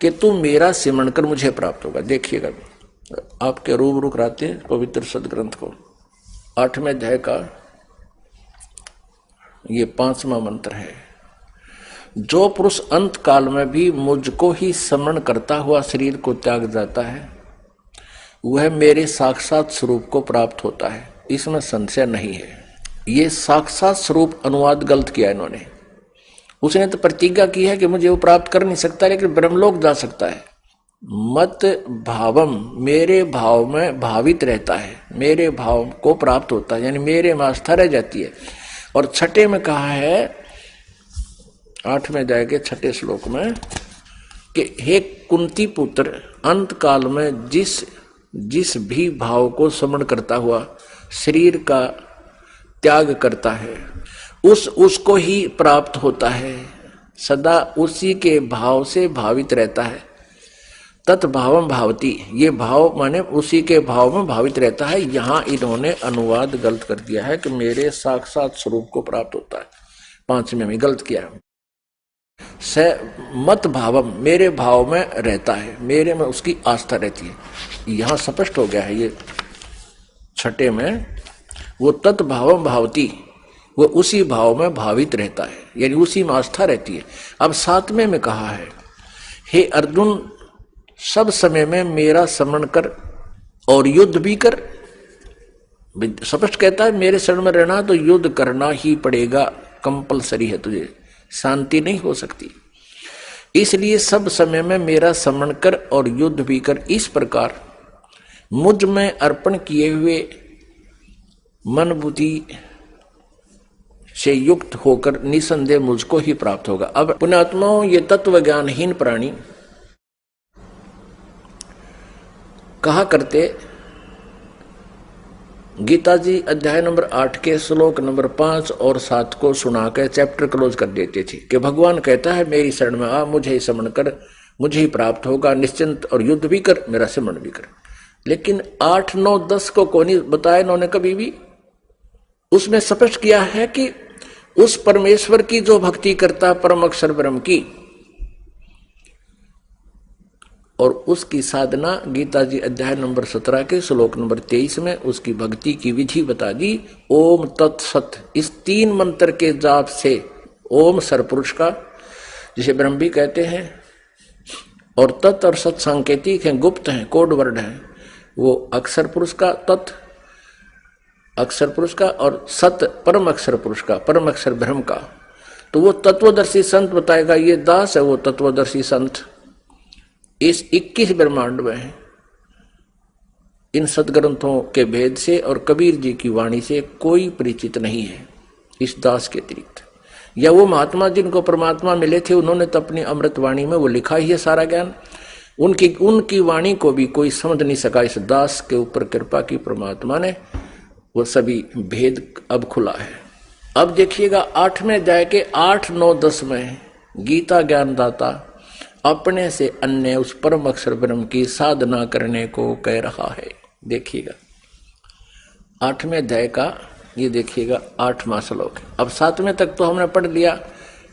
कि तू मेरा सिमरण कर मुझे प्राप्त होगा। देखिएगा, आपके रूबरू कराते हैं पवित्र सदग्रंथ को। 8वें अध्याय का ये 5वां मंत्र है। जो पुरुष अंत काल में भी मुझको ही स्मरण करता हुआ शरीर को त्याग जाता है, वह मेरे साक्षात स्वरूप को प्राप्त होता है, इसमें संशय नहीं है। ये साक्षात स्वरूप अनुवाद गलत किया इन्होंने। उसने तो प्रतिज्ञा की है कि मुझे वो प्राप्त कर नहीं सकता, लेकिन ब्रह्मलोक जा सकता है। मत भावम, मेरे भाव में भावित रहता है, मेरे भाव को प्राप्त होता है, यानी मेरे में आस्था रह जाती है। और छठे में कहा है, 8वें अध्याय के 6ठे श्लोक में कि हे कुंती पुत्र, अंत काल में जिस भी भाव को स्मरण करता हुआ शरीर का त्याग करता है, उसको ही प्राप्त होता है, सदा उसी के भाव से भावित रहता है। तत्भावम भावती, ये भाव माने उसी के भाव में भावित रहता है। यहां इन्होंने अनुवाद गलत कर दिया है कि मेरे साक्षात स्वरूप को प्राप्त होता है, 5वें में गलत किया है। स मत भावम, मेरे भाव में रहता है, मेरे में उसकी आस्था रहती है। यहां स्पष्ट हो गया है ये 6ठे में, वो तत्भावम भावती, वो उसी भाव में भावित रहता है, यानी उसी में आस्था रहती है। अब 7वें में कहा है, हे अर्जुन, सब समय में मेरा स्मरण कर और युद्ध भी कर। स्पष्ट कहता है मेरे शरण में रहना तो युद्ध करना ही पड़ेगा, कंपलसरी है, तुझे शांति नहीं हो सकती। इसलिए सब समय में मेरा स्मरण कर और युद्ध भी कर। इस प्रकार मुझ में अर्पण किए हुए मन बुद्धि से युक्त होकर निसंदेह मुझको ही प्राप्त होगा। अब पुण्यात्माओं, ये तत्व ज्ञानहीन प्राणी कहा करते, गीता जी अध्याय नंबर 8 के श्लोक नंबर 5 और 7 को सुनाकर चैप्टर क्लोज कर देते थे कि भगवान कहता है मेरी शरण में आ, मुझे ही स्मरण कर, मुझे ही प्राप्त होगा, निश्चिंत, और युद्ध भी कर, मेरा स्मरण भी कर। लेकिन 8, 9, 10 को कौन बताया इन्होंने कभी भी। उसमें स्पष्ट किया है कि उस परमेश्वर की जो भक्ति करता, परम अक्षर ब्रह्म की, और उसकी साधना गीता जी अध्याय नंबर 17 के श्लोक नंबर 23 में उसकी भक्ति की विधि बता दी। ओम तत्सत, इस 3 मंत्र के जाप से ओम सरपुरुष का, जिसे ब्रह्म भी कहते हैं, और तत् और सत सांकेतिक हैं, गुप्त हैं, कोड वर्ड हैं। वो अक्षर पुरुष का, तत् अक्षर पुरुष का, और सत परम अक्षर पुरुष का, परम अक्षर ब्रह्म का। तो वो तत्वदर्शी संत बताएगा, ये दास है वो तत्वदर्शी संत। इस 21 ब्रह्मांड में इन सदग्रंथों के भेद से और कबीर जी की वाणी से कोई परिचित नहीं है इस दास के अतिरिक्त। या वो महात्मा जिनको परमात्मा मिले थे, उन्होंने तो अपनी अमृत वाणी में वो लिखा ही है सारा ज्ञान। उनकी वाणी को भी कोई समझ नहीं सका। इस दास के ऊपर कृपा की परमात्मा ने, वो सभी भेद अब खुला है। अब देखिएगा 8वें अध्याय के 8, 9, 10 में गीता ज्ञानदाता अपने से अन्य उस परम अक्षर ब्रह्म की साधना करने को कह रहा है। देखिएगा 8वें अध्याय का ये देखिएगा 8वां श्लोक। अब 7वें तक तो हमने पढ़ लिया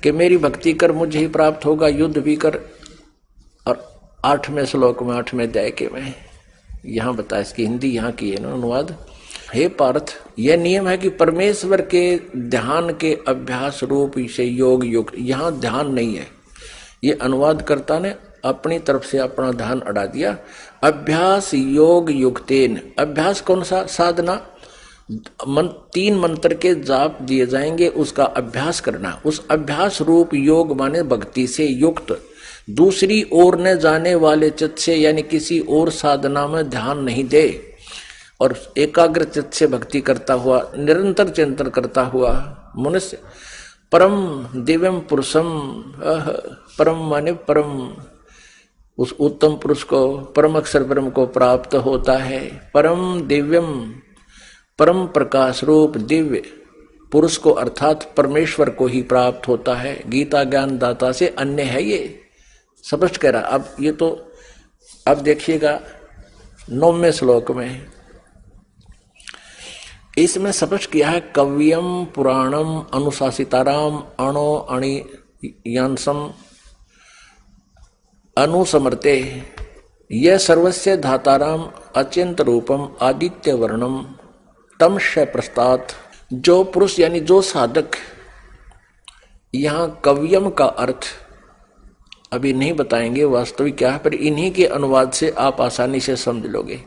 कि मेरी भक्ति कर, मुझे ही प्राप्त होगा, युद्ध भी कर। और 8वें श्लोक में 8वें अध्याय के में यहां बताया, इसकी हिंदी यहाँ की है ना अनुवाद। हे पार्थ, यह नियम है कि परमेश्वर के ध्यान के अभ्यास रूप से योग युक्त, यहाँ ध्यान नहीं है। ये अनुवादकर्ता ने अपनी तरफ से अपना ध्यान अड़ा दिया। अभ्यास योग युक्तेन, अभ्यास कौन सा? साधना। 3 मंत्र के जाप दिए जाएंगे, उसका अभ्यास करना। उस अभ्यास रूप योग माने भक्ति से युक्त, दूसरी ओर न जाने वाले चित्त से, यानी किसी और साधना में ध्यान नहीं दे, और एकाग्र चित्त से भक्ति करता हुआ, निरंतर चिंतन करता हुआ मनुष्य परम दिव्यम पुरुषम, परम माने परम, उस उत्तम पुरुष को, परम अक्षर ब्रह्म को प्राप्त होता है। परम दिव्यम, परम प्रकाश रूप दिव्य पुरुष को अर्थात परमेश्वर को ही प्राप्त होता है। गीता ज्ञान दाता से अन्य है, ये स्पष्ट कह रहा। अब ये तो अब देखिएगा 9वें श्लोक में इसमें स्पष्ट किया है कव्यम पुराणम अनुशासिताराम अणो अणि यांसम अनुसमर्ते यह सर्वस्य धाताराम अचिंत रूपम आदित्य वर्णम तमश्य प्रस्तात्। जो पुरुष यानी जो साधक, यहां कव्यम का अर्थ अभी नहीं बताएंगे वास्तविक क्या है, पर इन्हीं के अनुवाद से आप आसानी से समझ लोगे।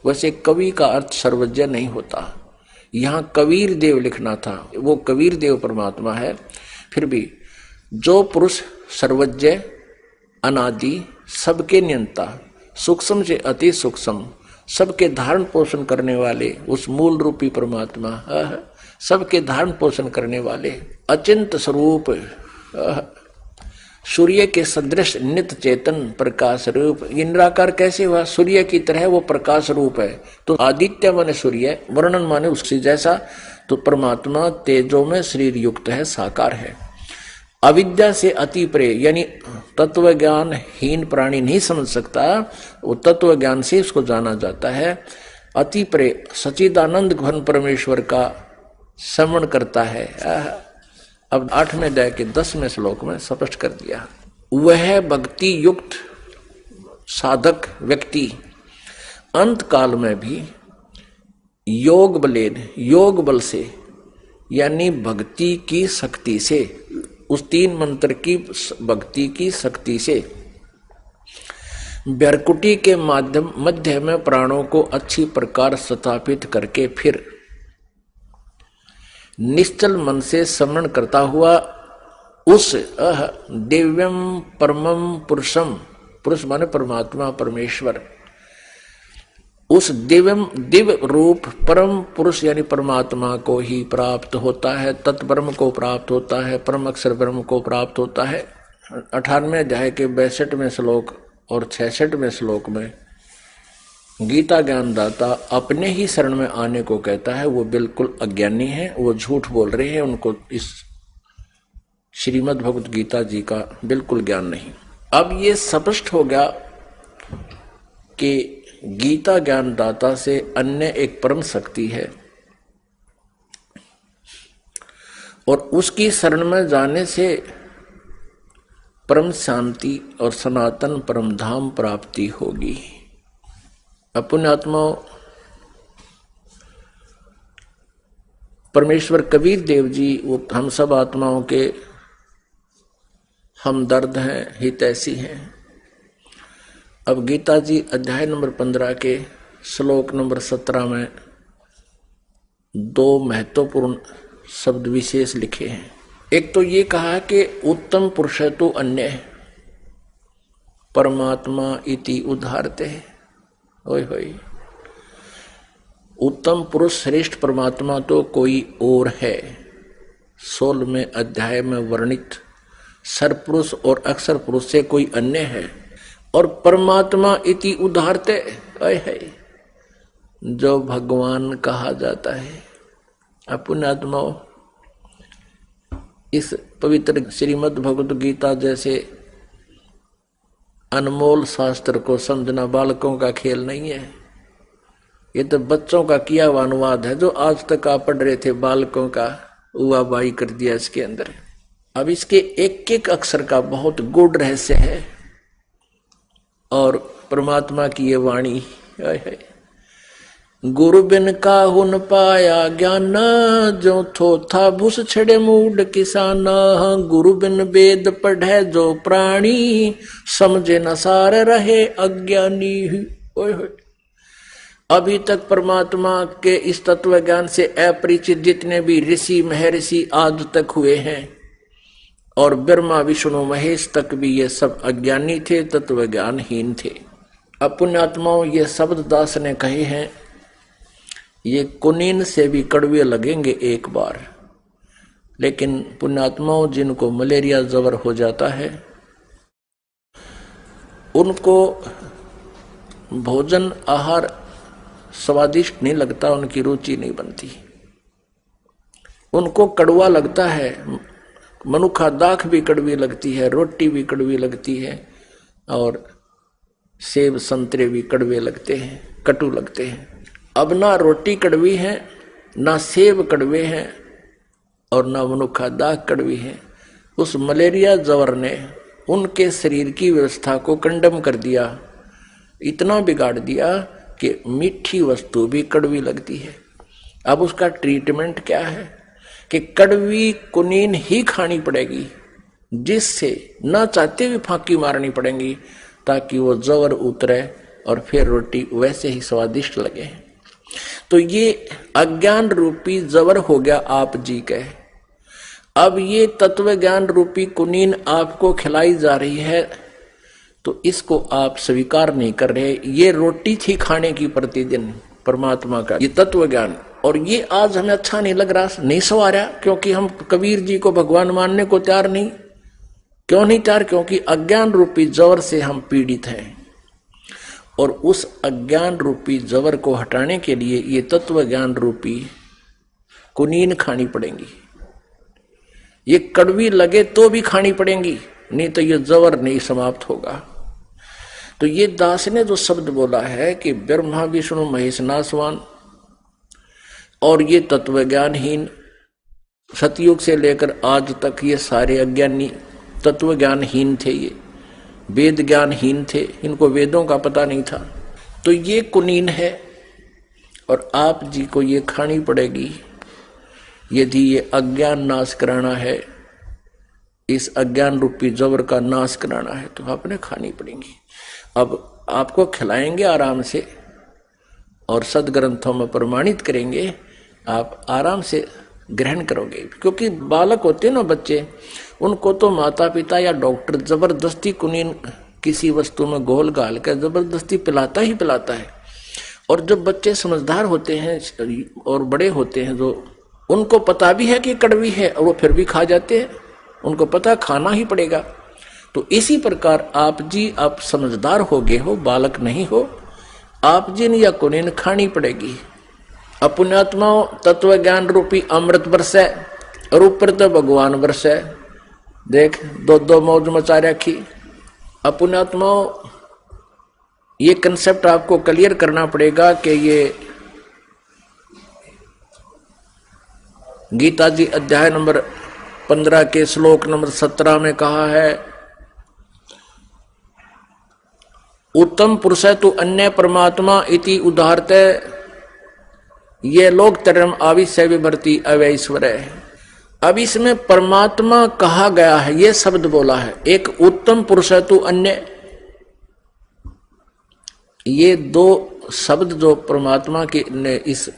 वैसे कवि का अर्थ सर्वज्ञ नहीं होता, यहां कबीर देव लिखना था, वो कबीर देव परमात्मा है। फिर भी जो पुरुष सर्वज्ञ अनादि सबके नियंता सूक्ष्म से अति सूक्ष्म सबके धारण पोषण करने वाले उस मूल रूपी परमात्मा, सबके धारण पोषण करने वाले अचिंत स्वरूप, सूर्य के सदृश नित्य चेतन प्रकाश रूप। इंद्राकार कैसे हुआ? सूर्य की तरह वो प्रकाश रूप है। तो आदित्य माने सूर्य, वर्णन माने उससे जैसा। तो परमात्मा तेजो में शरीर युक्त है, साकार है। अविद्या से अति परे, यानी तत्व ज्ञान हीन प्राणी नहीं समझ सकता, वो तत्व ज्ञान से उसको जाना जाता है। अति परे सच्चिदानंद घन परमेश्वर का श्रवण करता है। अब 8वें अध्याय के 10वें श्लोक में स्पष्ट कर दिया। वह भक्ति युक्त साधक व्यक्ति अंत काल में भी योग बल से यानी भक्ति की शक्ति से, उस 3 मंत्र की भक्ति की शक्ति से व्याकुटी के मध्य में प्राणों को अच्छी प्रकार स्थापित करके फिर निश्चल मन से स्मरण करता हुआ उस दिव्यम परमम पुरुषम, पुरुष माने परमात्मा परमेश्वर, उस दिव्य रूप परम पुरुष यानी परमात्मा को ही प्राप्त होता है, तत्ब्रह्म को प्राप्त होता है, परम अक्षर ब्रह्म को प्राप्त होता है। 18वें अध्याय के 62वें श्लोक और 66वें श्लोक में गीता ज्ञानदाता अपने ही शरण में आने को कहता है। वो बिल्कुल अज्ञानी है, वो झूठ बोल रहे हैं, उनको इस श्रीमद् भगवत गीता जी का बिल्कुल ज्ञान नहीं। अब ये स्पष्ट हो गया कि गीता ज्ञानदाता से अन्य एक परम शक्ति है और उसकी शरण में जाने से परम शांति और सनातन परम धाम प्राप्ति होगी। पुण्य आत्माओं, परमेश्वर कबीर देव जी वो हम सब आत्माओं के हमदर्द हैं, हितैषी हैं। अब गीता जी अध्याय नंबर 15 के श्लोक नंबर 17 में 2 महत्वपूर्ण शब्द विशेष लिखे हैं। एक तो ये कहा कि उत्तम पुरुष तो अन्य परमात्मा इति उदाहरते। ओए होए, उत्तम पुरुष श्रेष्ठ परमात्मा तो कोई और है। 16वें अध्याय में वर्णित सरपुरुष और अक्षर पुरुष से कोई अन्य है। और परमात्मा इति उदाहरते है जो भगवान कहा जाता है। अपने आत्माओं, इस पवित्र श्रीमद् भगवत गीता जैसे अनमोल शास्त्र को समझना बालकों का खेल नहीं है। ये तो बच्चों का किया हुआ अनुवाद है जो आज तक आप पढ़ रहे थे, बालकों का उवा बाई कर दिया इसके अंदर। अब इसके एक एक अक्षर का बहुत गूढ़ रहस्य है और परमात्मा की ये वाणी है। गुरु बिन काहुन पाया ज्ञान, जो थो था भूस छड़े मूड किसाना। गुरु बिन वेद पढ़े जो प्राणी, समझे न सार रहे अज्ञानी। ओए होए, अभी तक परमात्मा के इस तत्व ज्ञान से अपरिचित जितने भी ऋषि महर्षि आज तक हुए हैं और ब्रह्मा विष्णु महेश तक भी ये सब अज्ञानी थे, तत्व ज्ञानहीन थे। अब पुण्यात्माओं, ये शब्द दास ने कहे हैं, ये कुनीन से भी कड़वे लगेंगे एक बार, लेकिन पुण्यात्माओं जिनको मलेरिया जबर हो जाता है उनको भोजन आहार स्वादिष्ट नहीं लगता, उनकी रुचि नहीं बनती, उनको कड़वा लगता है। मनुखा दाख भी कड़वी लगती है, रोटी भी कड़वी लगती है और सेब संतरे भी कड़वे लगते हैं, कटु लगते हैं। अब ना रोटी कड़वी है ना सेब कड़वे हैं और ना मनुखा दाग कड़वी है। उस मलेरिया जवर ने उनके शरीर की व्यवस्था को कंडम कर दिया, इतना बिगाड़ दिया कि मीठी वस्तु भी कड़वी लगती है। अब उसका ट्रीटमेंट क्या है कि कड़वी कुनीन ही खानी पड़ेगी, जिससे न चाहते हुए फांकी मारनी पड़ेगी ताकि वो जवर उतरे और फिर रोटी वैसे ही स्वादिष्ट लगे। तो ये अज्ञान रूपी जवर हो गया आप जी के। अब ये तत्व ज्ञान रूपी कुनीन आपको खिलाई जा रही है तो इसको आप स्वीकार नहीं कर रहे। ये रोटी थी खाने की प्रतिदिन परमात्मा का ये तत्व ज्ञान, और ये आज हमें अच्छा नहीं लग रहा, नहीं सवारा, क्योंकि हम कबीर जी को भगवान मानने को तैयार नहीं। क्यों नहीं तैयार? क्योंकि अज्ञान रूपी जवर से हम पीड़ित हैं, और उस अज्ञान रूपी जवर को हटाने के लिए ये तत्व ज्ञान रूपी कुनीन खानी पड़ेंगी। ये कड़वी लगे तो भी खानी पड़ेंगी, नहीं तो ये जवर नहीं समाप्त होगा। तो ये दास ने जो शब्द बोला है कि ब्रह्मा विष्णु महेश नासवान, और ये तत्व ज्ञानहीन, सतयुग से लेकर आज तक ये सारे अज्ञानी तत्व ज्ञानहीन थे, ये वेद ज्ञानहीन थे, इनको वेदों का पता नहीं था। तो ये कुनीन है और आप जी को ये खानी पड़ेगी यदि ये अज्ञान नाश कराना है, इस अज्ञान रूपी जबर का नाश कराना है तो आपने खानी पड़ेगी। अब आपको खिलाएंगे आराम से और सदग्रंथों में प्रमाणित करेंगे, आप आराम से ग्रहण करोगे। क्योंकि बालक होते हैं ना बच्चे, उनको तो माता पिता या डॉक्टर जबरदस्ती कुनीन किसी वस्तु में घोल घाल कर जबरदस्ती पिलाता ही पिलाता है। और जब बच्चे समझदार होते हैं और बड़े होते हैं, जो उनको पता भी है कि कड़वी है और वो फिर भी खा जाते हैं, उनको पता खाना ही पड़ेगा। तो इसी प्रकार आप जी, आप समझदार हो गए हो, बालक नहीं हो, आप जी ने या कुनीन खानी पड़ेगी। अपुण्यात्माओं तत्व ज्ञान रूपी अमृत बरसे और ऊपर तो भगवान बरसे। देख दो दो मौज मचा रखी। अपुण्यात्माओं ये कंसेप्ट आपको क्लियर करना पड़ेगा कि ये गीता जी अध्याय नंबर 15 के श्लोक नंबर 17 में कहा है, उत्तम पुरुष तो अन्य परमात्मा इति उदाहरते ये लोग तरम आविश्य विभर्ति अवैश्वर है। अब इसमें परमात्मा कहा गया है, ये शब्द बोला है। एक उत्तम पुरुष तो अन्य, ये दो शब्द जो परमात्मा के ने इस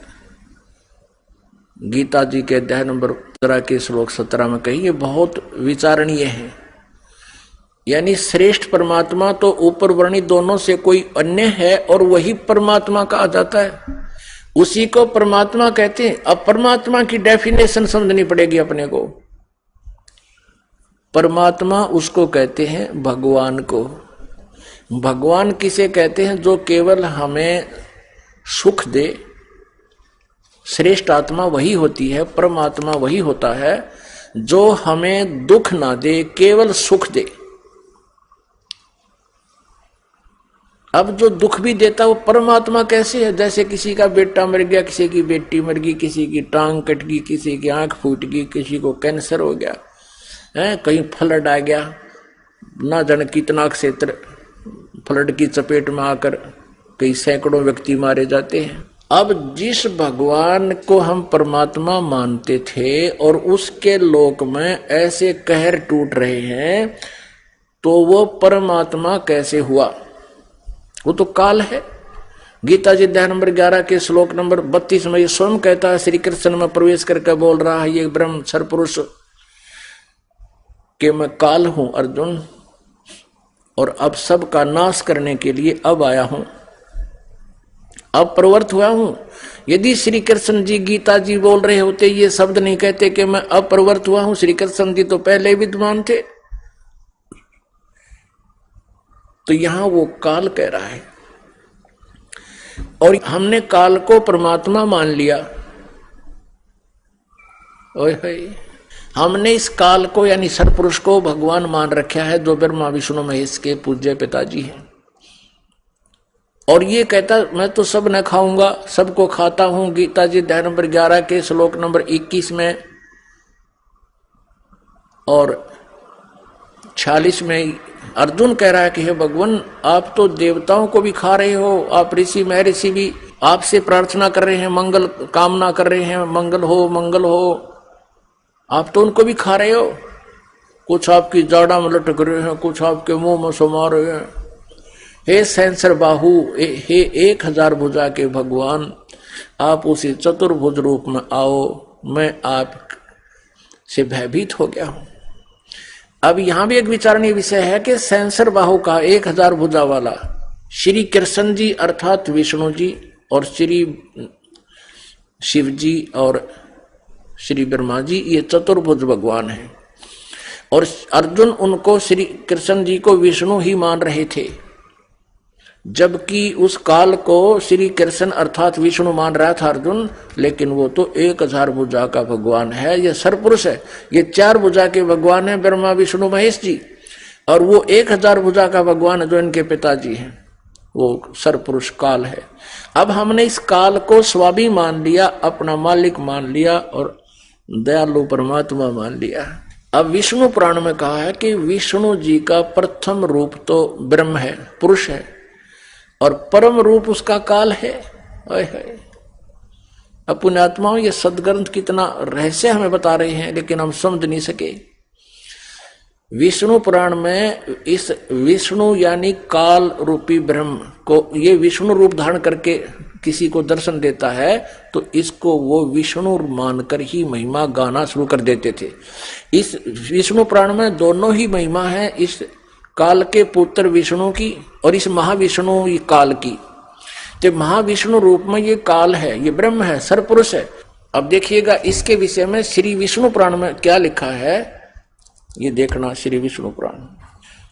गीता जी के अध्याय नंबर 15 के श्लोक 17 में कही, ये बहुत विचारणीय है। यानी श्रेष्ठ परमात्मा तो ऊपर वर्णित दोनों से कोई अन्य है और वही परमात्मा कहा जाता है, उसी को परमात्मा कहते हैं। अब परमात्मा की डेफिनेशन समझनी पड़ेगी अपने को। परमात्मा उसको कहते हैं भगवान को। भगवान किसे कहते हैं? जो केवल हमें सुख दे। श्रेष्ठ आत्मा वही होती है, परमात्मा वही होता है जो हमें दुख ना दे, केवल सुख दे। अब जो दुख भी देता वो परमात्मा कैसे है? जैसे किसी का बेटा मर गया, किसी की बेटी मर गई, किसी की टांग कट गई, किसी की आंख फूट गई, किसी को कैंसर हो गया है, कहीं फ्लड आ गया, ना जाने कितना क्षेत्र फ्लड की चपेट में आकर कई सैकड़ों व्यक्ति मारे जाते हैं। अब जिस भगवान को हम परमात्मा मानते थे और उसके लोक में ऐसे कहर टूट रहे हैं, तो वो परमात्मा कैसे हुआ? वो तो काल है। गीता जी अध्याय नंबर 11 के श्लोक नंबर 32 में ये स्वयं कहता है, श्री कृष्ण में प्रवेश करके बोल रहा है ये ब्रह्म क्षर पुरुष कि मैं काल हूं अर्जुन, और अब सब का नाश करने के लिए अब आया हूं, अब प्रवृत्त हुआ हूं। यदि श्री कृष्ण जी गीता जी बोल रहे होते, ये शब्द नहीं कहते कि मैं अब प्रवृत्त हुआ हूं। श्री कृष्ण जी तो पहले विद्वान थे। तो यहां वो काल कह रहा है और हमने काल को परमात्मा मान लिया। ओए हमने इस काल को यानी सरपुरुष को भगवान मान रखा है, जो ब्रह्मा विष्णु महेश के पूज्य पिताजी हैं। और ये कहता मैं तो सब न खाऊंगा, सबको खाता हूं। गीता जी अध्याय नंबर 11 के श्लोक नंबर 21 में और 46 में अर्जुन कह रहा है कि हे भगवान, आप तो देवताओं को भी खा रहे हो, आप ऋषि मैं ऋषि भी आपसे प्रार्थना कर रहे हैं, मंगल कामना कर रहे हैं, मंगल हो मंगल हो, आप तो उनको भी खा रहे हो। कुछ आपकी जाड़ा में लटक रहे हैं, कुछ आपके मुंह में समा रहे हैं। हे सहस्र बाहु, हे 1000 भुजा के भगवान, आप उसी चतुर्भुज रूप में आओ, मैं आप से भयभीत हो गया हूं। अब यहां भी एक विचारणीय विषय है कि सहस्र बाहु का 1000 भुजा वाला श्री कृष्ण जी अर्थात विष्णु जी और श्री शिव जी और श्री ब्रह्मा जी, ये चतुर्भुज भगवान हैं। और अर्जुन उनको श्री कृष्ण जी को विष्णु ही मान रहे थे, जबकि उस काल को श्री कृष्ण अर्थात विष्णु मान रहा था अर्जुन, लेकिन वो तो 1000 भुजा का भगवान है, ये सरपुरुष है। ये 4 भुजा के भगवान है, ब्रह्मा विष्णु महेश जी, और वो 1000 भुजा का भगवान है जो इनके पिताजी हैं, वो सरपुरुष काल है। अब हमने इस काल को स्वामी मान लिया, अपना मालिक मान लिया और दयालु परमात्मा मान लिया। अब विष्णु पुराण में कहा है कि विष्णु जी का प्रथम रूप तो ब्रह्म है, पुरुष है, और परम रूप उसका काल है। अब पुण्यात्माओं, ये सदग्रंथ कितना रहस्य हमें बता रहे हैं, लेकिन हम समझ नहीं सके। विष्णु पुराण में इस विष्णु यानी काल रूपी ब्रह्म को ये विष्णु रूप धारण करके किसी को दर्शन देता है तो इसको वो विष्णु मानकर ही महिमा गाना शुरू कर देते थे। इस विष्णु पुराण में दोनों ही महिमा है, इस काल के पुत्र विष्णु की और इस महाविष्णु ये काल की। तो महाविष्णु रूप में ये काल है, ये ब्रह्म है, सरपुरुष है। अब देखिएगा इसके विषय में श्री विष्णु पुराण में क्या लिखा है, ये देखना। श्री विष्णु पुराण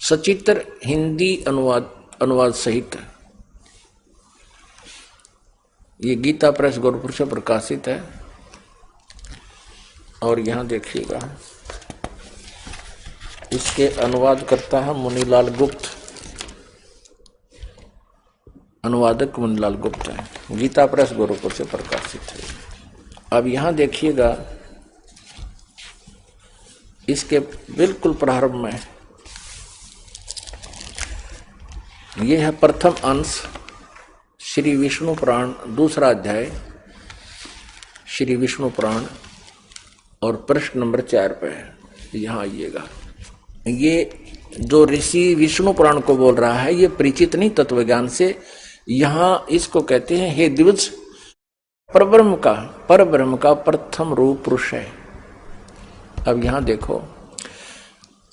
सचित्र हिंदी अनुवाद सहित, ये गीता प्रेस गोरखपुर से प्रकाशित है। और यहां देखिएगा इसके अनुवाद करता है मुनीलाल गुप्त, अनुवादक मुनीलाल गुप्त है, गीता प्रेस गोरखपुर से प्रकाशित है। अब यहां देखिएगा इसके बिल्कुल प्रारंभ में यह है प्रथम अंश श्री विष्णु पुराण, दूसरा अध्याय श्री विष्णु पुराण और प्रश्न नंबर 4 पे है। यहां आइएगा। ये जो ऋषि विष्णु पुराण को बोल रहा है ये परिचित नहीं तत्व ज्ञान से। यहां इसको कहते हैं हे दिवस, परब्रह्म का प्रथम रूप पुरुष है। अब यहां देखो,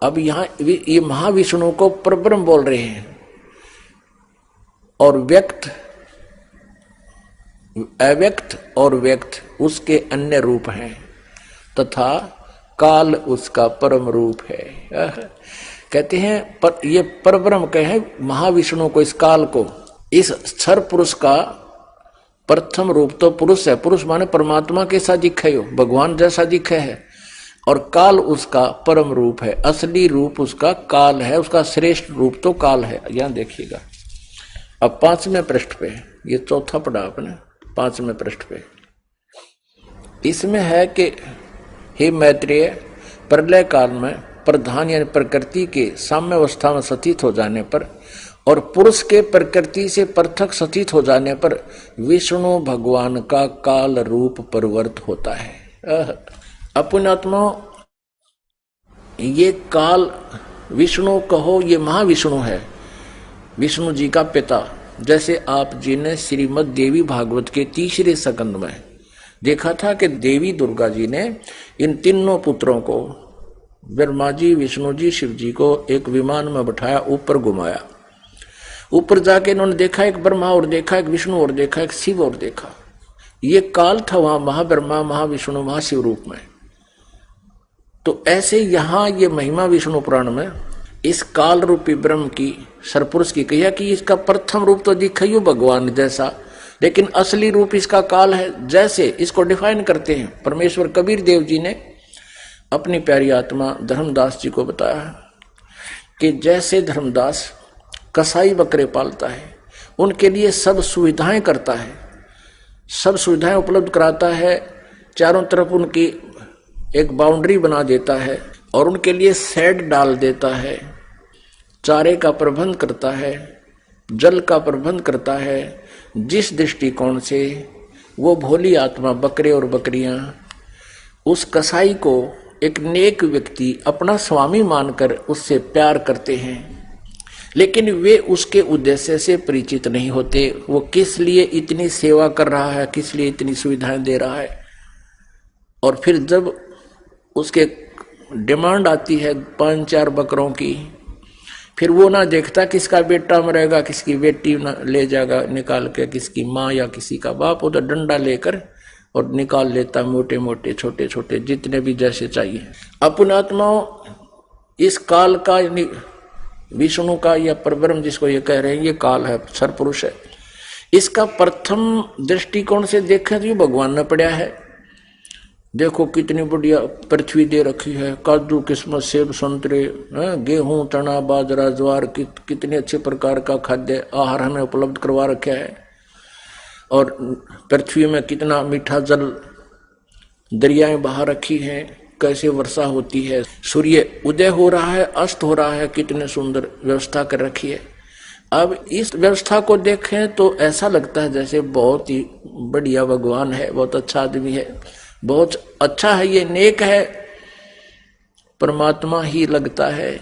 अब यहां ये महाविष्णु को परब्रह्म बोल रहे हैं और अव्यक्त और व्यक्त उसके अन्य रूप हैं तथा काल उसका परम रूप है। कहते हैं ये परब्रह्म कहे महाविष्णु को, इस काल को, इस क्षर पुरुष का प्रथम रूप तो पुरुष है। पुरुष माने परमात्मा के साथ दिखे हो, भगवान जैसा दिखे है, और काल उसका परम रूप है, असली रूप उसका काल है, उसका श्रेष्ठ रूप तो काल है। यहां देखिएगा अब 5वें पृष्ठ पे, ये चौथा पढ़ा आपने, 5वें पृष्ठ पे इसमें है कि हे मैत्रेय, प्रलय काल में प्रधान यानी प्रकृति के साम्य अवस्था में स्थित हो जाने पर और पुरुष के प्रकृति से पृथक स्थित हो जाने पर विष्णु भगवान का काल रूप परिवर्त होता है। अपनात्मा ये काल विष्णु कहो, ये महाविष्णु है, विष्णु जी का पिता। जैसे आप जी ने श्रीमद् देवी भागवत के 3रे स्कंद में देखा था कि देवी दुर्गा जी ने इन तीनों पुत्रों को, ब्रह्मा जी, विष्णु जी, शिव जी को एक विमान में बिठाया, ऊपर घुमाया। ऊपर जाके इन्होंने देखा एक ब्रह्मा और देखा एक विष्णु और देखा एक शिव और देखा। ये काल था वहां महाब्रह्मा, महाविष्णु, महाशिव रूप में। तो ऐसे यहां ये महिमा विष्णु पुराण में इस काल रूपी ब्रह्म की, सरपुरुष की कहिया कि इसका प्रथम रूप तो दिखाइयो भगवान जैसा, लेकिन असली रूप इसका काल है। जैसे इसको डिफाइन करते हैं परमेश्वर कबीर देव जी ने अपनी प्यारी आत्मा धर्मदास जी को बताया कि जैसे धर्मदास कसाई बकरे पालता है, उनके लिए सब सुविधाएं करता है, सब सुविधाएं उपलब्ध कराता है, चारों तरफ उनकी एक बाउंड्री बना देता है और उनके लिए शेड डाल देता है, चारे का प्रबंध करता है, जल का प्रबंध करता है। जिस दृष्टिकोण से वो भोली आत्मा बकरे और बकरियां उस कसाई को एक नेक व्यक्ति अपना स्वामी मानकर उससे प्यार करते हैं, लेकिन वे उसके उद्देश्य से परिचित नहीं होते। वो किस लिए इतनी सेवा कर रहा है, किस लिए इतनी सुविधाएं दे रहा है। और फिर जब उसके डिमांड आती है 5-4 बकरों की, फिर वो ना देखता किसका बेटा मरेगा, किसकी बेटी ना ले जाएगा निकाल के, किसकी माँ या किसी का बाप, वो तो डंडा लेकर और निकाल लेता मोटे मोटे छोटे छोटे जितने भी जैसे चाहिए। अपने आत्माओं इस काल का, विष्णु का या परब्रह्म जिसको ये कह रहे हैं, ये काल है, सरपुरुष है। इसका प्रथम दृष्टिकोण से देखें तो ये भगवान ने पड़ा है। देखो कितनी बढ़िया पृथ्वी दे रखी है, काजू किस्मत सेब संतरे, गेहूं चना बाजरा ज्वार, कितने अच्छे प्रकार का खाद्य आहार हमें उपलब्ध करवा रखा है। और पृथ्वी में कितना मीठा जल, दरियाएं बहा रखी हैं, कैसे वर्षा होती है, सूर्य उदय हो रहा है, अस्त हो रहा है, कितने सुंदर व्यवस्था कर रखी है। अब इस व्यवस्था को देखें तो ऐसा लगता है जैसे बहुत ही बढ़िया भगवान है, बहुत अच्छा आदमी है, बहुत अच्छा है, ये नेक है, परमात्मा ही लगता है।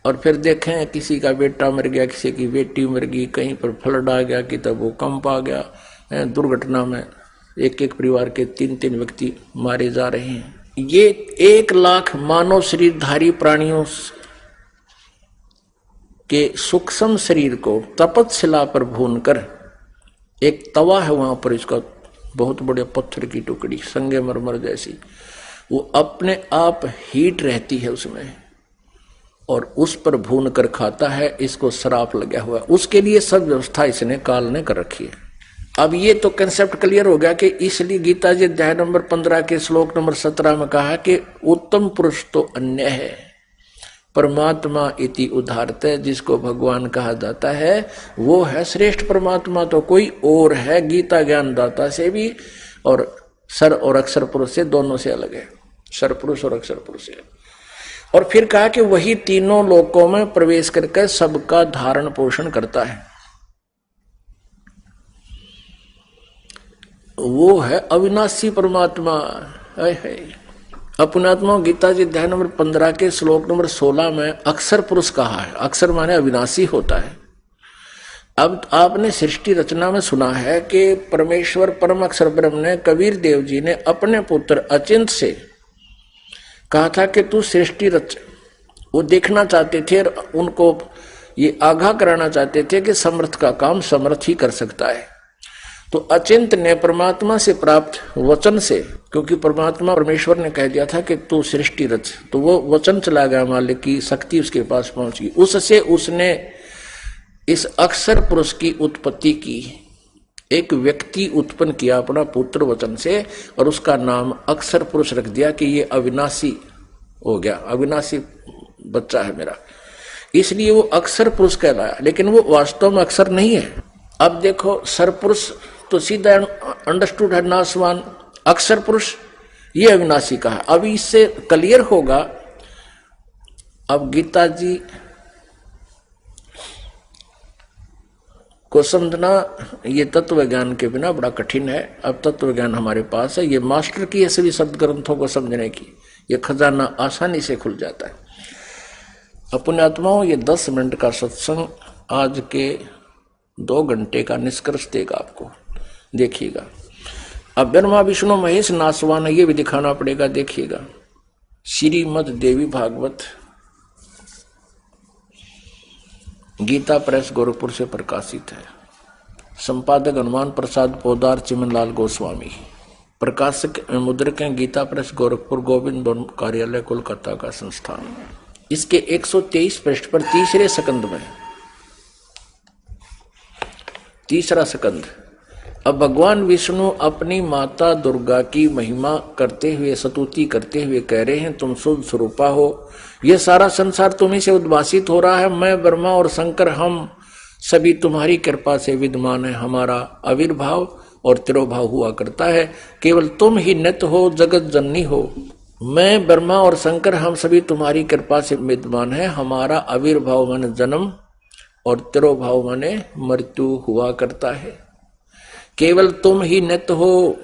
और फिर देखें किसी का बेटा मर गया, किसी की बेटी मर गई, कहीं पर फ्लड आ गया, कि तब भूकंप आ गया, दुर्घटना में एक परिवार के 3 व्यक्ति मारे जा रहे हैं। ये 1 लाख मानव शरीरधारी प्राणियों के सूक्ष्म शरीर को तपतशिला पर भूनकर, एक तवा है वहां पर, इसका बहुत बड़े पत्थर की टुकड़ी संगमरमर जैसी, वो अपने आप हीट रहती है उसमें, और उस पर भून कर खाता है। इसको श्राप लगा हुआ है, उसके लिए सब व्यवस्था इसने काल ने कर रखी है। अब ये तो कंसेप्ट क्लियर हो गया कि इसलिए गीता जी अध्याय नंबर 15 के श्लोक नंबर 17 में कहा कि उत्तम पुरुष तो अन्य है, परमात्मा इति उदाहरते, जिसको भगवान कहा जाता है वो है श्रेष्ठ परमात्मा, तो कोई और है गीता ज्ञान दाता से भी, और सर और अक्षर पुरुष से दोनों से अलग है, सर पुरुष और अक्षर पुरुष से। और फिर कहा कि वही तीनों लोकों में प्रवेश करके सबका धारण पोषण करता है, वो है अविनाशी परमात्मा। है अपनात्मा गीता जी अध्याय नंबर 15 के श्लोक नंबर 16 में अक्षर पुरुष कहा है। अक्षर माने अविनाशी होता है। अब आपने सृष्टि रचना में सुना है कि परमेश्वर परम अक्षर ब्रह्म ने, कबीर देव जी ने अपने पुत्र अचिंत से कहा था कि तू सृष्टि रच। वो देखना चाहते थे, उनको ये आगाह कराना चाहते थे कि समर्थ का काम समर्थ ही कर सकता है। तो अचिंत ने परमात्मा से प्राप्त वचन से, क्योंकि परमात्मा परमेश्वर ने कह दिया था कि तू सृष्टि रच, तो वो वचन चला गया, मालिक की शक्ति उसके पास पहुंच गई। उससे उसने इस अक्षर पुरुष की उत्पत्ति की, एक व्यक्ति उत्पन्न किया अपना पुत्र वचन से, और उसका नाम अक्षर पुरुष रख दिया कि ये अविनाशी हो गया, अविनाशी बच्चा है मेरा, इसलिए वो अक्षर पुरुष कहलाया। लेकिन वो वास्तव में अक्षर नहीं है। अब देखो, सरपुरुष तो सीधा अंडरस्टूड है नाशवान, अक्षर पुरुष ये अविनाशी का है। अब इससे क्लियर होगा। अब गीता जी को समझना ये तत्व ज्ञान के बिना बड़ा कठिन है। अब तत्व ज्ञान हमारे पास है, ये मास्टर की है सभी शब्द ग्रंथों को समझने की, ये खजाना आसानी से खुल जाता है। अपने आत्माओं, ये 10 मिनट का सत्संग आज के 2 घंटे का निष्कर्ष देगा आपको, देखिएगा। अब ब्रह्मा विष्णु महेश नासवान, ये भी दिखाना पड़ेगा, देखिएगा। श्रीमद् देवी भागवत गीता प्रेस गोरखपुर से प्रकाशित है। संपादक हनुमान प्रसाद पोदार चिमनलाल गोस्वामी, प्रकाशक मुद्रक गीता प्रेस गोरखपुर, गोविंद भवन कार्यालय कोलकाता का संस्थान। इसके 123 पृष्ठ पर तीसरे स्कंद में, तीसरा स्कंद। अब भगवान विष्णु अपनी माता दुर्गा की महिमा करते हुए, स्तुति करते हुए कह रहे हैं, तुम शुद्ध स्वरूपा हो, ये सारा संसार तुम्ही से उद्भासित हो रहा है। मैं ब्रह्मा और शंकर हम सभी तुम्हारी कृपा से विद्यमान है, हमारा आविर्भाव और तिरोभाव हुआ करता है। केवल तुम ही नित्य हो, जगत जननी हो। मैं ब्रह्मा और शंकर हम सभी तुम्हारी कृपा से विद्यमान है, हमारा आविर्भाव माने जन्म और तिरोभाव माने मृत्यु हुआ करता है। केवल तुम ही नित्य हो,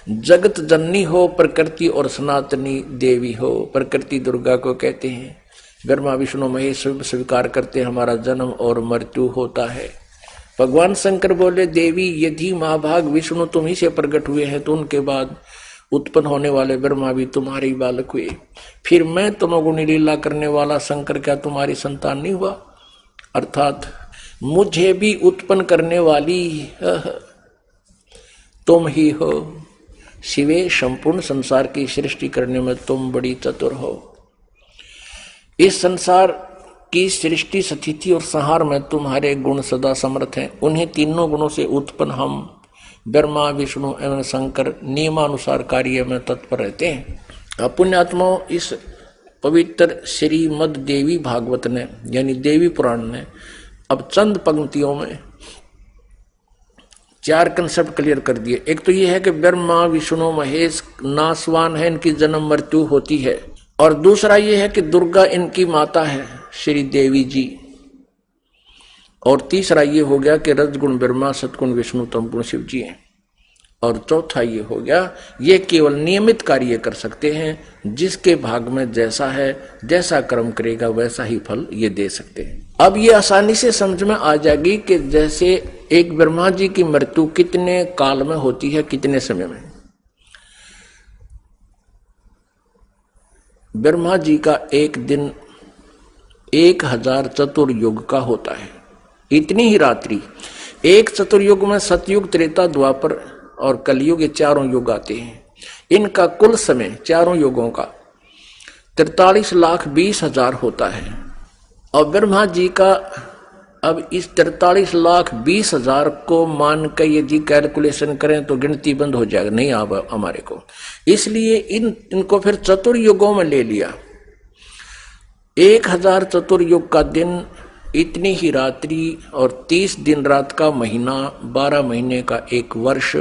जगत जननी हो, प्रकृति और सनातनी देवी हो। प्रकृति दुर्गा को कहते हैं। ब्रह्मा विष्णु महेश स्वीकार करते हमारा जन्म और मृत्यु होता है। भगवान शंकर बोले देवी यदि महाभाग विष्णु तुम ही से प्रकट हुए हैं तो उनके बाद उत्पन्न होने वाले ब्रह्मा भी तुम्हारे ही बालक हुए, फिर मैं तमोगुणी लीला करने वाला शंकर क्या तुम्हारी संतान नहीं हुआ? अर्थात मुझे भी उत्पन्न करने वाली तुम ही हो। शिवे संपूर्ण संसार की सृष्टि करने में तुम बड़ी चतुर हो। इस संसार की सृष्टि स्थिति और संहार में तुम्हारे गुण सदा समर्थ हैं। उन्हीं तीनों गुणों से उत्पन्न हम ब्रह्मा विष्णु एवं शंकर नियमानुसार कार्य में तत्पर रहते हैं। पुण्यात्माओं, इस पवित्र श्रीमद् देवी भागवत ने यानी देवी पुराण ने अब चंद पंक्तियों में 4 कंसेप्ट क्लियर कर दिए। एक तो यह है कि ब्रह्मा विष्णु महेश नासवान है, इनकी जन्म मृत्यु होती है। और दूसरा यह है कि दुर्गा इनकी माता है श्री देवी जी। और तीसरा ये हो गया कि रजगुण ब्रह्मा सतगुण विष्णु तमगुण शिव जी हैं। और चौथा ये हो गया ये केवल नियमित कार्य कर सकते हैं, जिसके भाग में जैसा है, जैसा कर्म करेगा वैसा ही फल ये दे सकते हैं। अब ये आसानी से समझ में आ जाएगी कि जैसे एक ब्रह्मा जी की मृत्यु कितने काल में होती है, कितने समय में। ब्रह्मा जी का एक दिन 1000 चतुर्युग का होता है। इतनी ही रात्रि एक चतुर्युग में सतयुग त्रेता द्वापर और कलयुग ये 4 युग आते हैं। इनका कुल समय 4 युगों का 43,20,000 होता है। और ब्रह्मा जी का अब इस 43,20,000 को मान कर यदि कैलकुलेशन करें तो गिनती बंद हो जाएगा, नहीं आ हमारे को। इसलिए इनको फिर चतुर्युगों में ले लिया। 1000 चतुर्युग का दिन, इतनी ही रात्रि और 30 दिन रात का महीना, 12 महीने का 1 वर्ष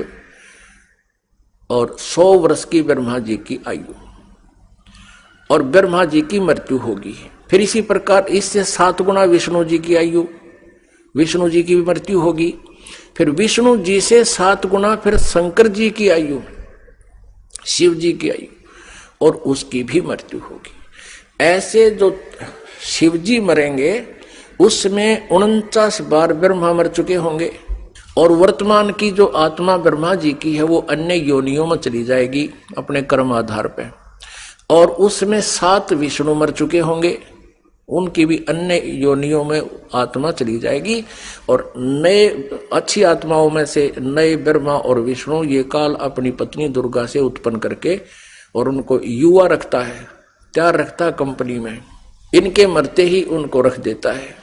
और 100 वर्ष की ब्रह्मा जी की आयु। और ब्रह्मा जी की मृत्यु होगी। फिर इसी प्रकार इससे 7 गुना विष्णु जी की आयु, विष्णु जी की भी मृत्यु होगी। फिर विष्णु जी से 7 गुना फिर शंकर जी की आयु, शिव जी की आयु, और उसकी भी मृत्यु होगी। ऐसे जो शिव जी मरेंगे उसमें 49 बार ब्रह्मा मर चुके होंगे। और वर्तमान की जो आत्मा ब्रह्मा जी की है वो अन्य योनियों में चली जाएगी अपने कर्म आधार पे। और उसमें 7 विष्णु मर चुके होंगे, उनकी भी अन्य योनियों में आत्मा चली जाएगी। और नए अच्छी आत्माओं में से नए ब्रह्मा और विष्णु ये काल अपनी पत्नी दुर्गा से उत्पन्न करके और उनको युवा रखता है, तैयार रखता है कंपनी में। इनके मरते ही उनको रख देता है।